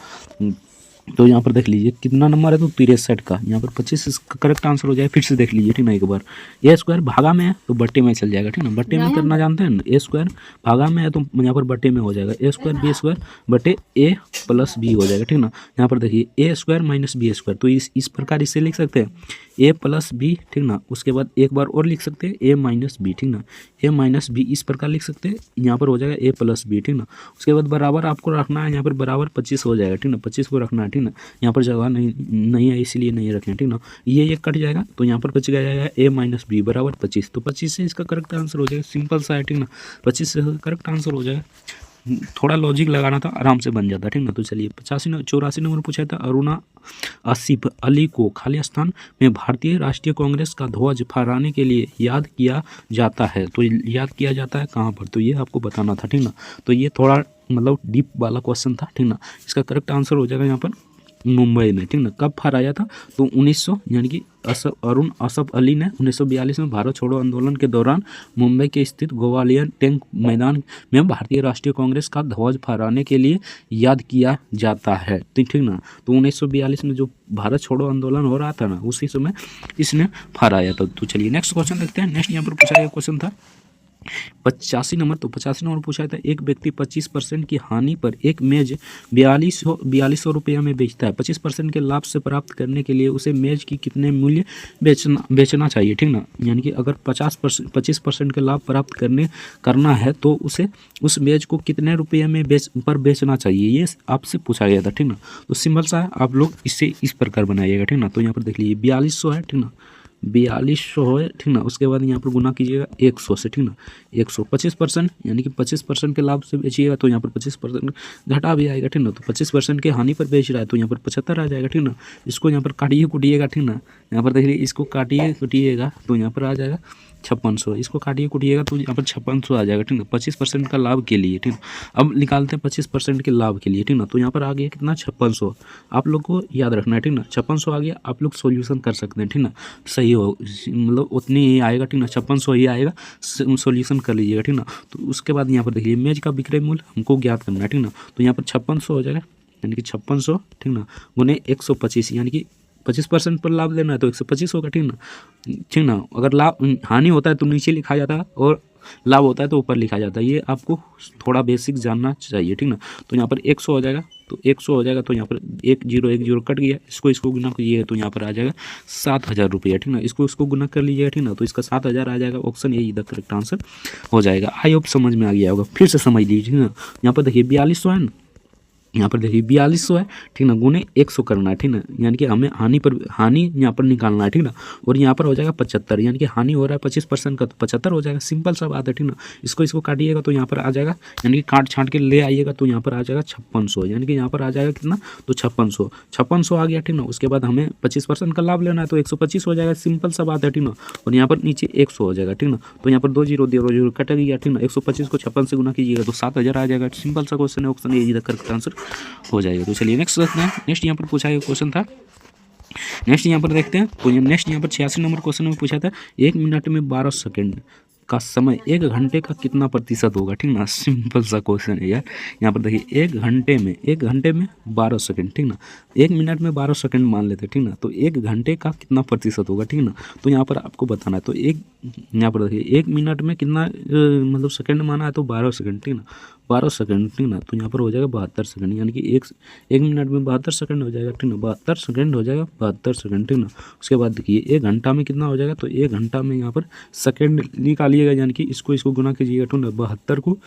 तो यहाँ पर देख लीजिए कितना नंबर है तो 63 का, यहाँ पर 25 इसका करेक्ट आंसर हो जाएगा। फिर से देख लीजिए, ठीक ना, एक बार a² भागा में है तो बट्टे में चल जाएगा, ठीक ना। बट्टे में करना जानते हैं ना, a² भागा में है तो यहाँ पर बट्टे में हो जाएगा a² b² बटे a प्लस b हो जाएगा, ठीक ना। यहाँ पर देखिए a² माइनस b², तो इस प्रकार इसे लिख सकते हैं a प्लस b, ठीक ना। उसके बाद एक बार और लिख सकते हैं a माइनस b, ठीक ना। a माइनस b इस प्रकार लिख सकते हैं, यहाँ पर हो जाएगा a प्लस b, ठीक ना। उसके बाद बराबर आपको रखना है, यहाँ पर बराबर 25 हो जाएगा, ठीक ना। 25 को रखना है, ठीक ना। यहाँ पर जगह नहीं है इसीलिए नहीं रखें, ठीक ना। ये कट जाएगा तो यहाँ पर बच जाएगा a माइनस b बराबर 25। तो 25 से इसका करेक्ट आंसर हो जाएगा। सिंपल सा है, ठीक ना। 25 से करेक्ट आंसर हो जाएगा। थोड़ा लॉजिक लगाना था, आराम से बन जाता, ठीक ना। तो चलिए 84 नंबर पूछा था, अरुणा आसिफ अली को खाली स्थान में भारतीय राष्ट्रीय कांग्रेस का ध्वज फहराने के लिए याद किया जाता है। तो याद किया जाता है कहाँ पर, तो ये आपको बताना था, ठीक ना। तो ये थोड़ा मतलब डीप वाला क्वेश्चन था, ठीक ना। इसका करेक्ट आंसर हो जाएगा यहाँ पर मुंबई में, ठीक ना। कब हराया था? तो 1900 यानी कि अरुण असफ अली ने 1942 में भारत छोड़ो आंदोलन के दौरान मुंबई के स्थित ग्वालियर टैंक मैदान में भारतीय राष्ट्रीय कांग्रेस का ध्वज फहराने के लिए याद किया जाता है, ठीक ना। तो 1942 में जो भारत छोड़ो आंदोलन हो रहा था ना, उसी समय इसने फहराया था। तो चलिए नेक्स्ट क्वेश्चन देखते हैं। नेक्स्ट यहाँ पर पूछा गया क्वेश्चन था 85 नंबर। तो 85 नंबर पूछा था, एक व्यक्ति 25% की हानि पर एक मेज 4200 रुपये में बेचता है। 25% के लाभ से प्राप्त करने के लिए उसे मेज की कितने मूल्य बेचना चाहिए, ठीक ना। यानी कि अगर 25% के लाभ प्राप्त करना है तो उसे उस मेज को कितने रुपये में बेचना चाहिए, ये आपसे पूछा गया था, ठीक ना। तो सिंपल सा है, आप लोग इसे इस प्रकार बनाइएगा, ठीक ना। तो यहाँ पर देख लीजिए 4200 है, ठीक ना, 4200 है, ठीक ना। उसके बाद यहाँ पर गुना कीजिएगा 100 से, ठीक ना। 100 25% यानी कि 25% के लाभ से बेचिएगा तो यहाँ पर 25% घाटा भी आएगा, ठीक ना। तो 25% के हानि पर बेच रहा है तो यहाँ पर 75 आ जाएगा, ठीक ना। इसको यहाँ पर काटिए कुटिएगा, ठीक ना। यहाँ पर देखिए इसको काटिए कुटिएगा तो यहाँ पर आ जाएगा 5600। इसको काटिए कुटिएगा तो यहाँ पर 5600 आ जाएगा, ठीक ना। 25% का लाभ के लिए, ठीक ना। अब निकालते हैं 25% के लाभ के लिए, ठीक ना। तो यहाँ पर आ गया कितना 5600। आप लोग को याद रखना है, ठीक ना। 5600 आ गया, आप लोग सोल्यूशन कर सकते हैं, ठीक ना। सही हो मतलब उतनी ही आएगा, ठीक ना। 5600 ही आएगा, सोल्यूशन कर लीजिएगा, ठीक ना। तो उसके बाद यहाँ पर देखिए मेज का विक्रय मूल्य हमको ज्ञात करना है, ठीक ना। तो यहाँ पर 5600 हो जाएगा, यानी कि 5600, ठीक ना, गुने 125 यानी कि 25% पर लाभ लेना है तो 125 होगा, ठीक ना। ठीक ना। अगर लाभ हानि होता है तो नीचे लिखा जाता है और लाभ होता है तो ऊपर लिखा जाता है, ये आपको थोड़ा बेसिक जानना चाहिए, ठीक ना। तो यहाँ पर 100 हो जाएगा, तो 100 हो जाएगा तो यहाँ पर 10 कट गया, इसको गुना कीजिएगा तो यहाँ पर आ जाएगा 7000 रुपया, ठीक ना। इसको गुना कर लीजिएगा, ठीक ना। तो इसका 7000 आ जाएगा, ऑप्शन यही द करेक्ट आंसर हो जाएगा। आई होप समझ में आ गया होगा, फिर से समझ लीजिए, ठीक ना। यहाँ पर देखिए 4200 है ना, यहाँ पर देखिए 4200 है, ठीक ना, गुने 100 करना है, ठीक ना। यानी कि हमें हानि यहाँ पर निकालना है, ठीक ना। और यहाँ पर हो जाएगा 75, यानी कि हानि हो रहा है 25% का तो 75 हो जाएगा, सिंपल सा बात है, ठीक ना। इसको काटिएगा तो यहाँ पर आ जाएगा, यानी कि काट छाँट के ले आइएगा तो यहाँ पर आ जाएगा 5600, यानी कि यहाँ पर आ जाएगा कितना, तो 5600 आ गया, ठीक ना। उसके बाद हमें 25% का लाभ लेना है तो 125 हो जाएगा, सिंपल सा बात है, ठीक ना। और यहाँ पर नीचे 100 हो जाएगा, ठीक ना। तो यहाँ पर 2 0 कट गया, ठीक ना। 125 को 56 से गुना कीजिएगा तो 7000 आ जाएगा, सिंपल सा क्वेश्चन है, ऑप्शन ए करेक्ट आंसर हो जाएगा। तो चलिए नेक्स्ट देखते हैं। नेक्स्ट यहाँ पर पूछा गया क्वेश्चन था, नेक्स्ट यहाँ पर देखते हैं। तो नेक्स्ट यहाँ पर 86 नंबर क्वेश्चन में पूछा था 1 मिनट में 12 सेकंड का समय 1 घंटे का कितना प्रतिशत होगा, ठीक ना। सिंपल सा क्वेश्चन है यार। यहाँ पर देखिए 1 घंटे में 12 सेकंड, ठीक ना। 1 मिनट में 12 सेकंड मान लेते हैं, ठीक ना। तो 1 घंटे का कितना प्रतिशत होगा, ठीक ना। तो यहाँ पर आपको बताना है। तो यहाँ पर देखिए 1 मिनट में कितना मतलब सेकंड माना है तो 12 सेकंड, ठीक ना। 12 सेकंड, ठीक ना। तो यहाँ पर हो जाएगा 72 सेकंड, यानी कि एक मिनट में 72 सेकंड हो जाएगा, ठीक ना। 72 सेकंड हो जाएगा, 72 सेकंड, ठीक ना। उसके बाद देखिए 1 घंटा में कितना हो जाएगा, तो 1 घंटा में यहाँ पर सेकंड निकालिएगा, यानी कि इसको गुना कीजिएगा, ठीक ना। 72 को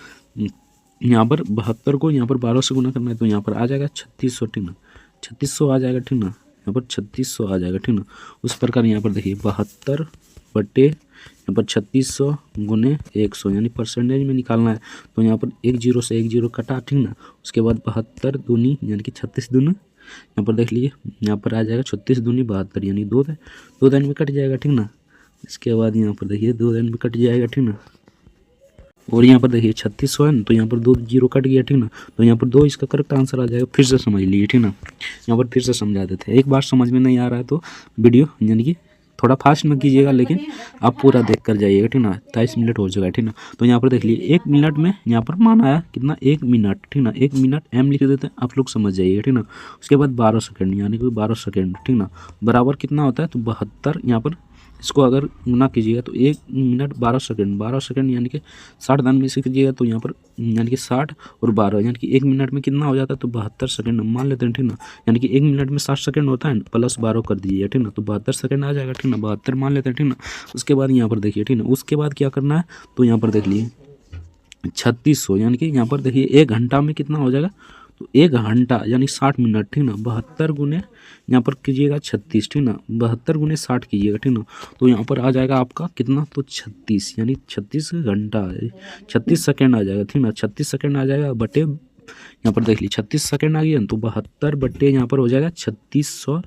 यहाँ पर 12 से गुना करना है तो यहाँ पर आ जाएगा 3600, ठीक ना। 3600 आ जाएगा, ठीक ना। यहाँ पर 3600 आ जाएगा, ठीक ना। उस प्रकार यहाँ पर देखिए 72 बटे यहाँ पर 3600 गुने 100 यानी परसेंटेज में निकालना है तो यहाँ पर 10 से 10 कटा, ठीक ना। उसके बाद 72 दूनी यानी कि 36 दूनी, यहाँ पर देख लीजिए यहाँ पर आ जाएगा 36 दूनी 72 यानी 2 दिन में कट जाएगा, ठीक ना। इसके बाद यहाँ पर देखिए 2 दिन में कट जाएगा, ठीक ना। और यहाँ पर देखिए 3600 है ना, तो यहाँ पर 2 0 कट गया, ठीक ना। तो यहाँ पर 2 इसका करेक्ट आंसर आ जाएगा। फिर से समझ लीजिए, ठीक ना। यहाँ पर फिर से समझा देते हैं। एक बार समझ में नहीं आ रहा है तो वीडियो यानी कि थोड़ा फास्ट में कीजिएगा, लेकिन आप पूरा देख कर जाइएगा, ठीक ना। 23 मिनट हो जाएगा, ठीक ना। तो यहाँ पर देख लीजिए 1 मिनट में यहाँ पर मान आया कितना, 1 मिनट, ठीक ना। 1 मिनट एम लिख देते हैं, आप लोग समझ जाइएगा, ठीक ना। उसके बाद 12 सेकंड यानी कि 12 सेकंड, ठीक ना, बराबर कितना होता है तो 72। यहाँ पर इसको अगर गुना कीजिएगा तो 1 मिनट 12 सेकंड यानी कि 60 दान में से कीजिएगा तो यहाँ पर यानी कि 60 और 12 यानी कि 1 मिनट में कितना हो जाता है तो 72 सेकंड मान लेते हैं, ठीक ना। यानी कि 1 मिनट में 60 सेकंड होता है, प्लस 12 कर दीजिए, ठीक ना। तो 72 सेकंड आ जाएगा, ठीक ना। 72 मान लेते हैं, ठीक ना। उसके बाद यहाँ पर देखिए, ठीक ना। उसके बाद क्या करना है तो यहाँ पर देख लीजिए 3600 यानी कि यहाँ पर देखिए 1 घंटा में कितना हो जाएगा तो 1 घंटा यानी 60 मिनट, ठीक ना। 72 गुने यहाँ पर कीजिएगा 36, ठीक ना। 72 गुने 60 कीजिएगा, ठीक ना। तो यहाँ पर आ जाएगा आपका कितना तो 36 यानी 36 घंटा 36 सेकंड आ जाएगा, ठीक ना। 36 सेकंड आ जाएगा बटे यहाँ पर देख लीजिए 36 सेकंड आ गया तो 72 बटे यहाँ पर हो जाएगा 3600,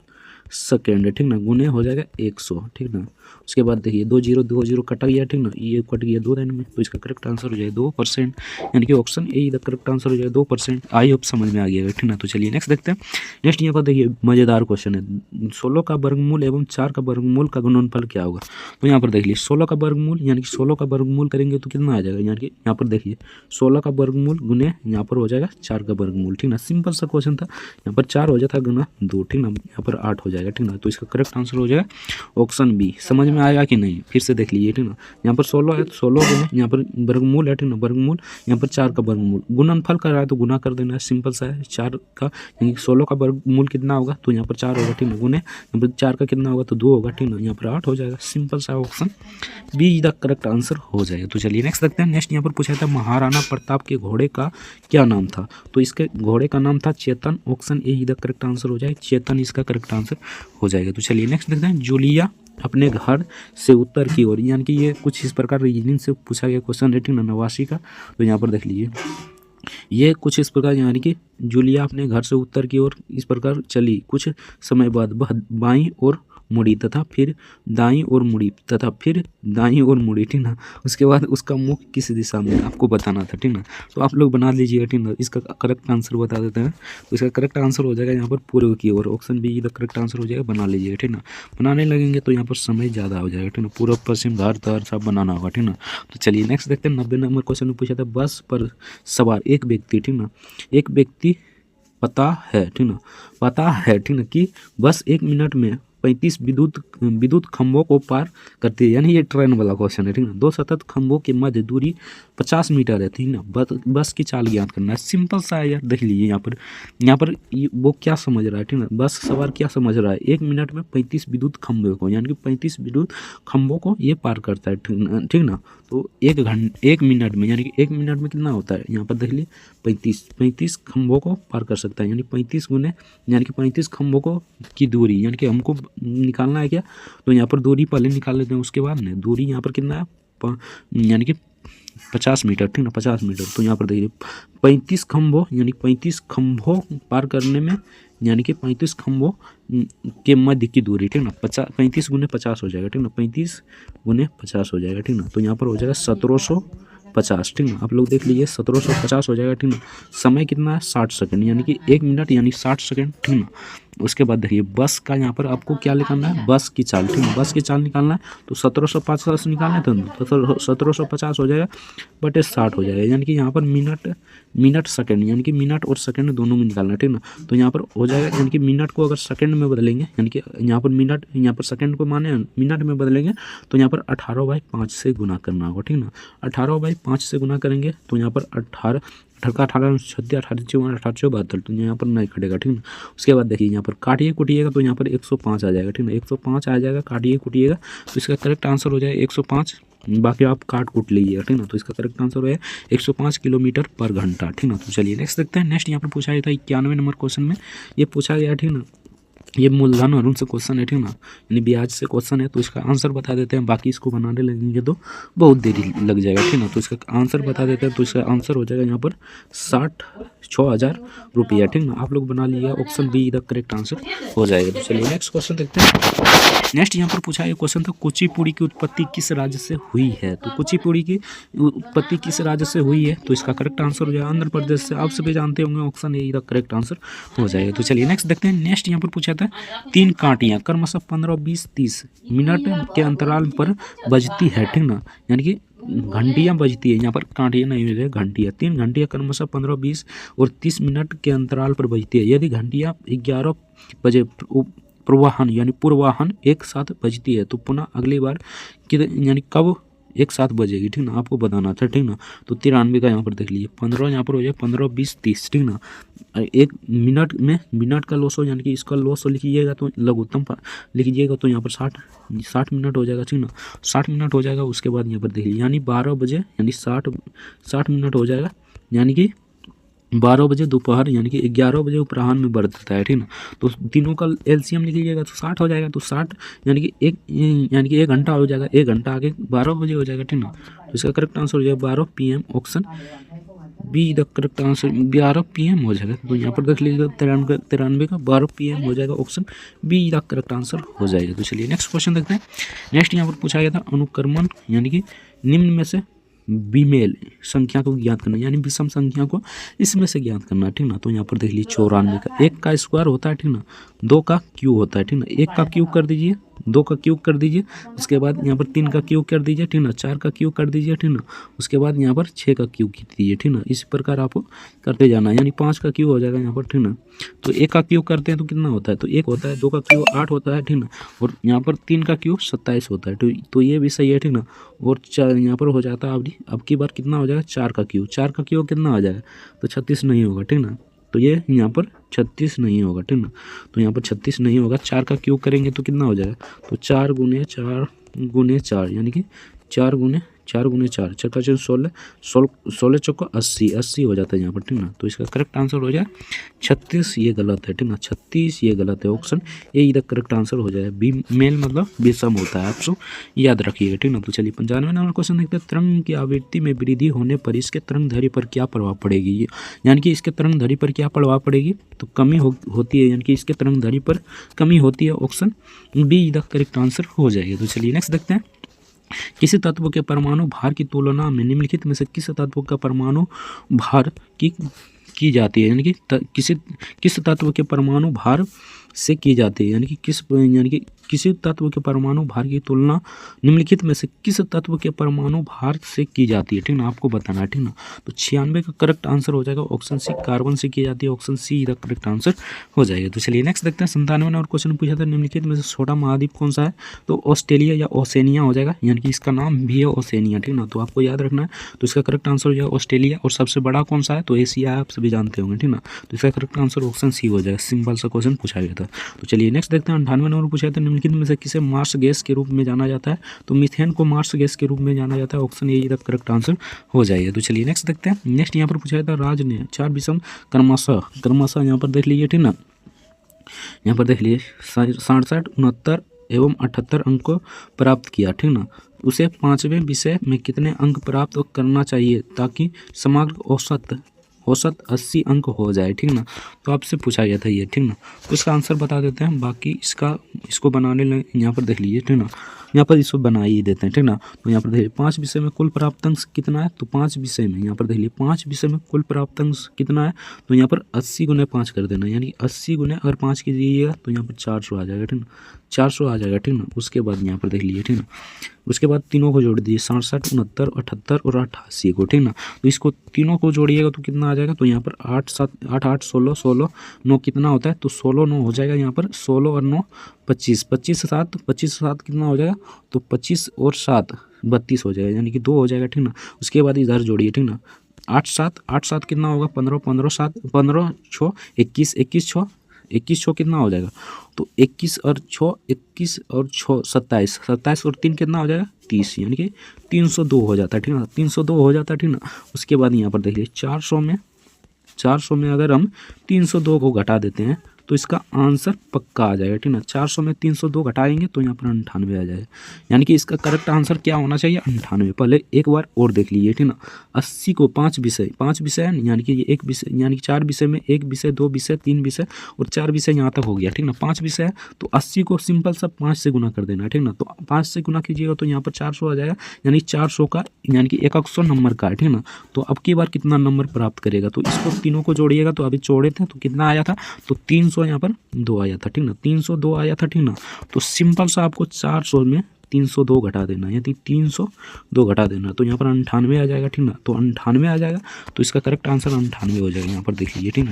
सेकेंड है, ठीक ना, गुने हो जाएगा 100, ठीक ना। उसके बाद देखिए 2 0 कटा गया, ठीक ना, ये कट गया 2 लाइन में, तो इसका करेक्ट आंसर हो जाएगा 2%, यानी कि ऑप्शन ए इधर करेक्ट आंसर हो जाएगा 2%। आई होप समझ में आ गया, ठीक ना। तो चलिए नेक्स्ट देखते हैं। नेक्स्ट यहाँ पर देखिए मज़ेदार क्वेश्चन है, 16 का वर्गमूल एवं 4 का वर्गमूल का गुणनफल क्या होगा। तो यहाँ पर देख लीजिए 16 का वर्गमूल, यानी कि 16 का वर्गमूल करेंगे तो कितना आ जाएगा, यानी कि यहाँ पर देखिए 16 का वर्गमूल गुने यहाँ पर हो जाएगा 4 का वर्गमूल, ठीक ना। सिंपल सा क्वेश्चन था, यहाँ पर 4 हो जाता गुना 2, ठीक ना, यहाँ पर 8 हो जाएगा, ठीक ना। तो इसका करेक्ट आंसर हो जाएगा ऑप्शन बी। समझ में आएगा कि नहीं, फिर से देख लीजिए, ठीक ना। यहाँ पर 16 है तो 16 गुने यहाँ पर वर्गमूल है, ठीक ना, वर्गमूल यहाँ पर 4 का वर्गमूल, गुणनफल कर रहा है तो गुना कर देना है, सिंपल सा है। 4 का यानी 16 का वर्गमूल कितना होगा, तो यहाँ पर 4 होगा, ठीक ना, गुने यहाँ पर 4 का कितना होगा तो 2 होगा, ठीक ना, यहाँ पर 8 हो जाएगा। सिंपल सा option B the correct answer हो जाएगा। तो चलिए नेक्स्ट देखते हैं। नेक्स्ट यहाँ पर पूछा था महाराणा प्रताप के घोड़े का क्या नाम था। तो इसके घोड़े का नाम था Chetan, option A the correct answer हो जाएगा, चेतन इसका करेक्ट आंसर हो जाएगा। तो चलिए नेक्स्ट देखते हैं। जूलिया अपने घर से उत्तर की ओर, यानी कि ये कुछ इस प्रकार रीजनिंग से पूछा गया क्वेश्चन है, ठीक ना, 89 का। तो यहाँ पर देख लीजिए ये कुछ इस प्रकार, यानी कि जूलिया अपने घर से उत्तर की ओर इस प्रकार चली, कुछ समय बाद वह बाईं ओर मुड़ी तथा फिर दाईं ओर मुड़ी तथा फिर दाईं ओर मुड़ी, ठीक ना। उसके बाद उसका मुख किस दिशा में आपको बताना था, ठीक ना। तो आप लोग बना लीजिएगा, ठीक ना। इसका करेक्ट आंसर बता देते हैं। तो इसका करेक्ट आंसर हो जाएगा यहाँ पर पूर्व की ओर, option B the correct answer हो जाएगा। बना लीजिएगा, ठीक ना। बनाने लगेंगे तो यहाँ पर समय ज़्यादा हो जाएगा, ठीक ना। पूर्व पश्चिम घर तर सब बनाना होगा, ठीक ना। तो चलिए नेक्स्ट देखते हैं। 90 नंबर क्वेश्चन में पूछा था बस पर सवार एक व्यक्ति, ठीक ना, एक व्यक्ति पता है, ठीक ना, पता है, ठीक ना, कि बस 1 मिनट में 35 विद्युत खंभों को पार करती है, यानी ये ट्रेन वाला क्वेश्चन है, ठीक ना। 2 सतत खंभों के मध्य दूरी 50 मीटर है, ठीक ना। बस की चाल ज्ञात करना है, सिंपल सा है यार। देख लीजिए यहाँ पर वो क्या समझ रहा है, ठीक ना, बस सवार क्या समझ रहा है, 1 मिनट में 35 विद्युत खंभों को, यानी कि 35 विद्युत खंभों को ये पार करता है, ठीक ना। तो 1 मिनट में, यानी कि 1 मिनट में कितना होता है, यहाँ पर देख लीजिए 35 खंभों को पार कर सकता है, यानी 35 गुने, यानी कि 35 खंभों को की दूरी, यानी कि हमको निकालना है क्या, तो यहाँ पर दूरी पहले निकाल लेते हैं, उसके बाद ना दूरी यहाँ पर कितना है, यानी कि 50 मीटर, ठीक ना, 50 मीटर। तो यहाँ पर देखिए 35 खंभों, यानी 35 खंभों पार करने में, यानी कि 35 खंभों के मध्य की दूरी, ठीक ना, 35 गुने 50 हो जाएगा, ठीक ना, 35 गुने 50 हो जाएगा, ठीक ना। तो यहाँ पर हो जाएगा 1750, ठीक ना। आप लोग देख लीजिए 1750 हो जाएगा, ठीक ना। समय कितना है 60 सेकंड, यानी कि 1 मिनट यानी 60 सेकंड, ठीक ना। उसके बाद देखिए बस का यहाँ पर आपको क्या निकालना है, बस की चाल, ठीक है, बस की चाल निकालना है। तो 1750 निकालना है तो 1750 हो जाएगा बटे 60 हो जाएगा, यानी कि यहाँ पर मिनट सेकंड, यानी कि मिनट और सेकंड दोनों में निकालना है, ठीक ना। तो यहाँ पर हो जाएगा, यानी कि मिनट को अगर सेकंड में बदलेंगे, यानी कि यहाँ पर मिनट, यहाँ पर सेकंड को माने मिनट में बदलेंगे, तो यहाँ पर 18/5 से गुना करना होगा, ठीक ना। 18/5 से गुना करेंगे तो यहाँ पर 18 का 18 36 18 54 18 72, तो यहाँ पर नहीं कटेगा, ठीक ना। उसके बाद देखिए यहाँ पर काटिए कुटिएगा तो यहाँ पर 105 आ जाएगा, ठीक ना, 105 आ जाएगा, काटिए कुटिएगा तो इसका करेक्ट आंसर हो जाएगा 105। बाकी आप काट कूट लीजिएगा, ठीक ना। तो इसका करेक्ट आंसर है 105 किलोमीटर पर घंटा, ठीक ना। तो चलिए नेक्स्ट देखते हैं। नेक्स्ट यहाँ पर पूछा गया था 91 नंबर क्वेश्चन में ये पूछा गया, ठीक ना, ये मूलधन और उनसे क्वेश्चन है, ठीक ना, यानी ब्याज से क्वेश्चन है। तो इसका आंसर बता देते हैं, बाकी इसको बनाने लगेंगे तो बहुत देरी लग जाएगा, ठीक ना। तो इसका आंसर बता देते हैं। तो इसका आंसर हो जाएगा यहाँ पर 66,000 रुपया, ठीक ना। आप लोग बना लिया, option B the correct answer हो जाएगा। तो चलिए नेक्स्ट क्वेश्चन देखते हैं। नेक्स्ट यहाँ पर पूछा गया क्वेश्चन था कुचिपुड़ी की उत्पत्ति किस राज्य से हुई है। तो कुचिपुड़ी की उत्पत्ति किस राज्य से हुई है, तो इसका करेक्ट आंसर हो जाएगा आंध्र प्रदेश से। आप सभी जानते होंगे, option A the correct answer हो जाएगा। तो चलिए नेक्स्ट देखते हैं। नेक्स्ट यहाँ पर पूछा था 3 कांटियाँ क्रमशः 15, 20, 30 मिनट के अंतराल पर बजती है, ठीक ना, यानी कि घंटियाँ बजती है, यहाँ पर कांटियाँ नहीं मिल रही, घंटियाँ 3 घंटियाँ क्रमशः 15, 20 और 30 मिनट के अंतराल पर बजती है। यदि घंटियाँ 11 बजे पूर्वाहन यानी पूर्वाहन एक साथ बजती है तो पुनः अगली बार यानी कब एक साथ बजेगी, ठीक ना, आपको बताना था, ठीक ना। तो 93 का यहाँ पर देख लीजिए, 15 यहाँ पर हो जाए 15, 20, 30, ठीक ना। 1 मिनट में मिनट का लॉस हो, यानी कि इसका लॉस लिखिएगा तो लघुत्तम लिखिएगा तो यहाँ पर 60 मिनट हो जाएगा, ठीक ना, 60 मिनट हो जाएगा। उसके बाद यहाँ पर देख लीजिए यानी 12 बजे यानी 60 मिनट हो जाएगा, यानी कि 12 बजे दोपहर यानी कि 11 बजे उपराह्न में बरतता है, ठीक ना। तो तीनों का एलसीएम लिख लीजिएगा तो 60 हो जाएगा। तो 60 यानी कि 1 घंटा हो जाएगा, 1 घंटा आगे 12 बजे हो जाएगा, ठीक ना। तो इसका करेक्ट आंसर हो जाएगा 12 PM, option B the correct answer 11 PM हो जाएगा। तो यहाँ पर देख लीजिएगा 93 का 12 PM हो जाएगा, option B the correct answer हो जाएगा। तो चलिए नेक्स्ट क्वेश्चन देखते हैं। नेक्स्ट यहाँ पर पूछा गया था अनुक्रमण यानी कि निम्न में से विमेल संख्या को ज्ञात करना, यानी विषम संख्या को इसमें से ज्ञात करना, ठीक ना। तो यहाँ पर देख लीजिए 94 का 1 का स्क्वायर होता है, ठीक ना, 2 का क्यूब होता है, ठीक ना, 1 का क्यूब कर दीजिए, 2 का क्यूब कर दीजिए, उसके बाद यहाँ पर 3 का क्यूब कर दीजिए, ठीक ना, 4 का क्यूब कर दीजिए, ठीक ना, उसके बाद यहाँ पर 6 का क्यूब कर दीजिए, ठीक ना। इस प्रकार आपको करते जाना है, यानी 5 का क्यूब हो जाएगा यहाँ पर, ठीक ना। तो 1 का क्यूब करते हैं तो कितना होता है, तो 1 होता है, 2 का क्यूब 8 होता है, ठीक ना, और यहाँ पर 3 का क्यूब 27 होता है। तो ये भी सही है, ठीक ना। और यहाँ पर हो जाता है अब की बार कितना हो जाएगा, 4 का क्यूब, 4 का क्यूब कितना आ जाएगा, तो 36 नहीं होगा, ठीक ना। तो ये यहाँ पर 36 नहीं होगा, ठीक ना। तो यहाँ पर 36 नहीं होगा, 4 का क्यूब करेंगे तो कितना हो जाएगा, तो 4 गुने 4 यानी कि 4 गुने 4, 4 का 16, 16 चौका 80 हो जाता है यहाँ पर, ठीक ना। तो इसका करेक्ट आंसर हो जाए 36, ये गलत है, ठीक ना, 36 ये गलत है, ऑप्शन ए इधर करेक्ट आंसर हो जाए। बी मेल मतलब विषम होता है, आप सब याद रखिएगा, ठीक ना। तो चलिए 95 नंबर क्वेश्चन देखते हैं। तरंग की आवृत्ति में वृद्धि होने पर इसके तरंग दैर्घ्य पर क्या प्रभाव पड़ेगी, यानी कि इसके तरंग दैर्घ्य पर क्या प्रभाव पड़ेगी, तो कमी होती है, यानी कि इसके तरंग दैर्घ्य पर कमी होती है, ऑप्शन बी इधर करेक्ट आंसर हो जाएगा। तो चलिए नेक्स्ट देखते हैं। किसी तत्व के परमाणु भार की तुलना में निम्नलिखित में से किस तत्व का परमाणु भार की जाती है, यानी कि किस तत्व के परमाणु भार से की जाती है, यानी कि किसी तत्व के परमाणु भार की तुलना निम्नलिखित में से किस तत्व के परमाणु भार से की जाती है, ठीक ना, आपको बताना है, ठीक ना। तो 96 का करेक्ट आंसर हो जाएगा, ऑप्शन सी कार्बन से की जाती है, ऑप्शन सी का करेक्ट आंसर हो जाएगा। तो चलिए नेक्स्ट देखते हैं। 97 और क्वेश्चन पूछा था निम्नलिखित में से छोटा महाद्वीप कौन सा है, तो ऑस्ट्रेलिया या ओसेनिया हो जाएगा, यानी कि इसका नाम भी है ओसेनिया, ठीक ना। तो आपको याद रखना है, तो इसका करेक्ट आंसर हो जाएगा ऑस्ट्रेलिया। और सबसे बड़ा कौन सा है, तो एशिया, आप सभी जानते होंगे, ठीक ना। तो इसका करेक्ट आंसर ऑप्शन सी हो जाएगा, सिंपल सा क्वेश्चन पूछा गया था। तो चलिए नेक्स्ट देखते हैं। 98 नंबर पूछा था निम्नलिखित में से किसे मार्स गैस के रूप में जाना जाता है, तो मीथेन को मार्स गैस के रूप में जाना जाता है, ऑप्शन ए करेक्ट आंसर हो जाएगा। तो चलिए नेक्स्ट देखते हैं। नेक्स्ट यहाँ पर पूछा था राज ने 4 विषम क्रमशः यहाँ पर देख लीजिए, ठीक ना, यहाँ पर देख लीजिए 67, 69 एवं 78 अंक को प्राप्त किया, ठीक ना। उसे 5वें विषय में कितने अंक प्राप्त करना चाहिए ताकि समग्र औसत 80 अंक हो जाए, ठीक ना। तो आपसे पूछा गया था ये, ठीक ना। तो इसका आंसर बता देते हैं, बाकी इसको बनाने लगे, यहाँ पर देख लीजिए, ठीक ना, यहाँ पर इसको बना ही देते हैं, ठीक ना। तो यहाँ पर देखिए 5 विषय में कुल प्राप्त अंक कितना है, तो 5 विषय में यहाँ पर देख लीजिए 5 विषय में कुल प्राप्त अंक कितना है, तो यहाँ पर 80 गुने 5 कर देना, यानी 80 गुने अगर 5 कीजिएगा तो यहाँ पर 400 आ जाएगा, ठीक ना, 400 आ जाएगा, ठीक ना। उसके बाद यहाँ पर देख लीजिए, ठीक ना, उसके बाद तीनों को जोड़ दीजिए 67, 69, 78 और 88 को, ठीक ना। तो इसको तीनों को जोड़िएगा तो कितना आ जाएगा, तो यहाँ पर 8 7 8 8 16 16 9 कितना होता है, तो 16 9 हो जाएगा, यहाँ पर 16 और 9 25, 25 7 कितना हो जाएगा, तो 25 और 7 32 हो जाएगा, यानी कि 2 हो जाएगा, ठीक ना। उसके बाद इधर जोड़िए, ठीक ना, 8 7 कितना होगा, 15 15 7 15 6 21 21 6 21 6 कितना हो जाएगा, तो 21 और 6 27 27 और 3 कितना हो जाएगा, 30, यानी कि 302 हो जाता है, ठीक ना, 302 हो जाता है, ठीक ना। उसके बाद यहाँ पर देखिए 400 में अगर हम 302 को घटा देते हैं तो इसका आंसर पक्का आ जाएगा, ठीक ना। 400 में 302 घटाएंगे तो यहाँ पर 98 आ जाएगा, यानी कि इसका करेक्ट आंसर क्या होना चाहिए, 98। पहले एक बार और देख लीजिए, ठीक ना। 80 को 5 विषय है, यानी कि ये एक विषय, यानी कि 4 विषय में 1 विषय 2 विषय 3 विषय और 4 विषय यहाँ तक हो गया, ठीक ना। 5 विषय है तो 80 को सिंपल सा 5 से गुना कर देना है, ठीक ना। तो 5 से गुना कीजिएगा तो यहाँ पर 400 आ जाएगा, यानी 400 का, यानी कि 100 नंबर का है, ठीक ना। तो अब की बार कितना नंबर प्राप्त करेगा, तो इसको तीनों को जोड़िएगा, तो अभी जोड़े थे तो कितना आया था, तो 300 यहाँ पर 2 आया था, ठीक ना, 302 आया था, ठीक ना। तो सिंपल सा आपको 400 में 302 घटा देना, यानी 302 घटा देना, तो यहाँ पर 98 आ जाएगा, ठीक ना। तो 98 आ जाएगा, तो इसका करेक्ट आंसर 98 हो जाएगा, यहाँ पर देख लीजिए, ठीक ना।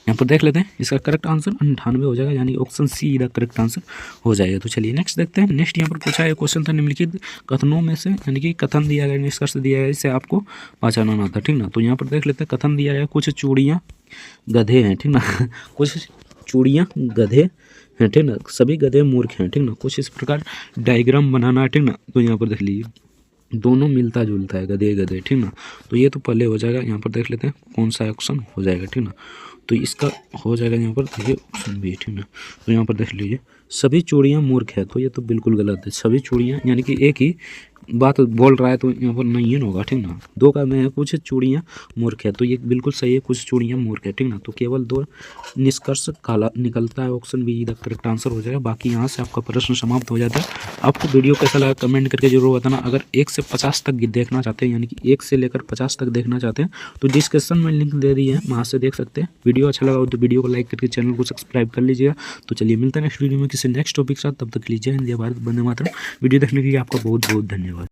यहाँ पर देख लेते हैं, इसका करेक्ट आंसर 98 हो जाएगा, यानी ऑप्शन सी का करेक्ट आंसर हो जाएगा। तो चलिए नेक्स्ट देखते हैं। नेक्स्ट यहाँ पर पूछा है क्वेश्चन था निम्नलिखित कथनों में से, यानी कि कथन दिया गया, निष्कर्ष दिया गया, इससे आपको पहचानना था, ठीक ना। तो यहाँ पर देख लेते हैं, कथन दिया गया कुछ चूड़ियाँ गधे हैं, ठीक ना, कुछ चूड़ियाँ गधे हैं, ठीक ना, सभी गधे मूर्ख हैं, ठीक ना। कुछ इस प्रकार डायग्राम बनाना है, ठीक ना। तो यहाँ पर देख लीजिए दोनों मिलता जुलता है, गधे, ठीक ना। तो ये तो पहले हो जाएगा, यहाँ पर देख लेते हैं कौन सा ऑप्शन हो जाएगा, ठीक ना। तो इसका हो जाएगा यहाँ पर देखिए ऑप्शन बी, ठीक ना। तो यहाँ पर देख लीजिए सभी चूड़ियाँ मूर्ख है, तो ये तो बिल्कुल गलत है। सभी चूड़ियाँ यानी कि एक ही बात बोल रहा है तो यहाँ पर नहीं है होगा, ठीक ना। 2 का में कुछ चूड़ियाँ मूर्ख है, तो ये बिल्कुल सही है, कुछ चूड़ियाँ मूर्ख है, ठीक ना। तो केवल 2 निष्कर्ष काला निकलता है, option B the correct answer हो जाएगा। बाकी यहाँ से आपका प्रश्न समाप्त हो जाता है। आपको वीडियो कैसा लगा कमेंट करके जरूर बताना। अगर 1 से 50 तक देखना चाहते हैं, यानी कि 1 से लेकर 50 तक देखना चाहते हैं, तो डिस्क्रिप्शन में लिंक दे दी है, वहाँ से देख सकते हैं। वीडियो अच्छा लगा हो तो वीडियो को लाइक करके चैनल को सब्सक्राइब कर लीजिएगा। तो चलिए मिलते हैं नेक्स्ट वीडियो में किसी नेक्स्ट टॉपिक के साथ, तब तक लीजिए। हिंदी भारत, वंदे मातरम। वीडियो देखने के लिए आपका बहुत बहुत धन्यवाद।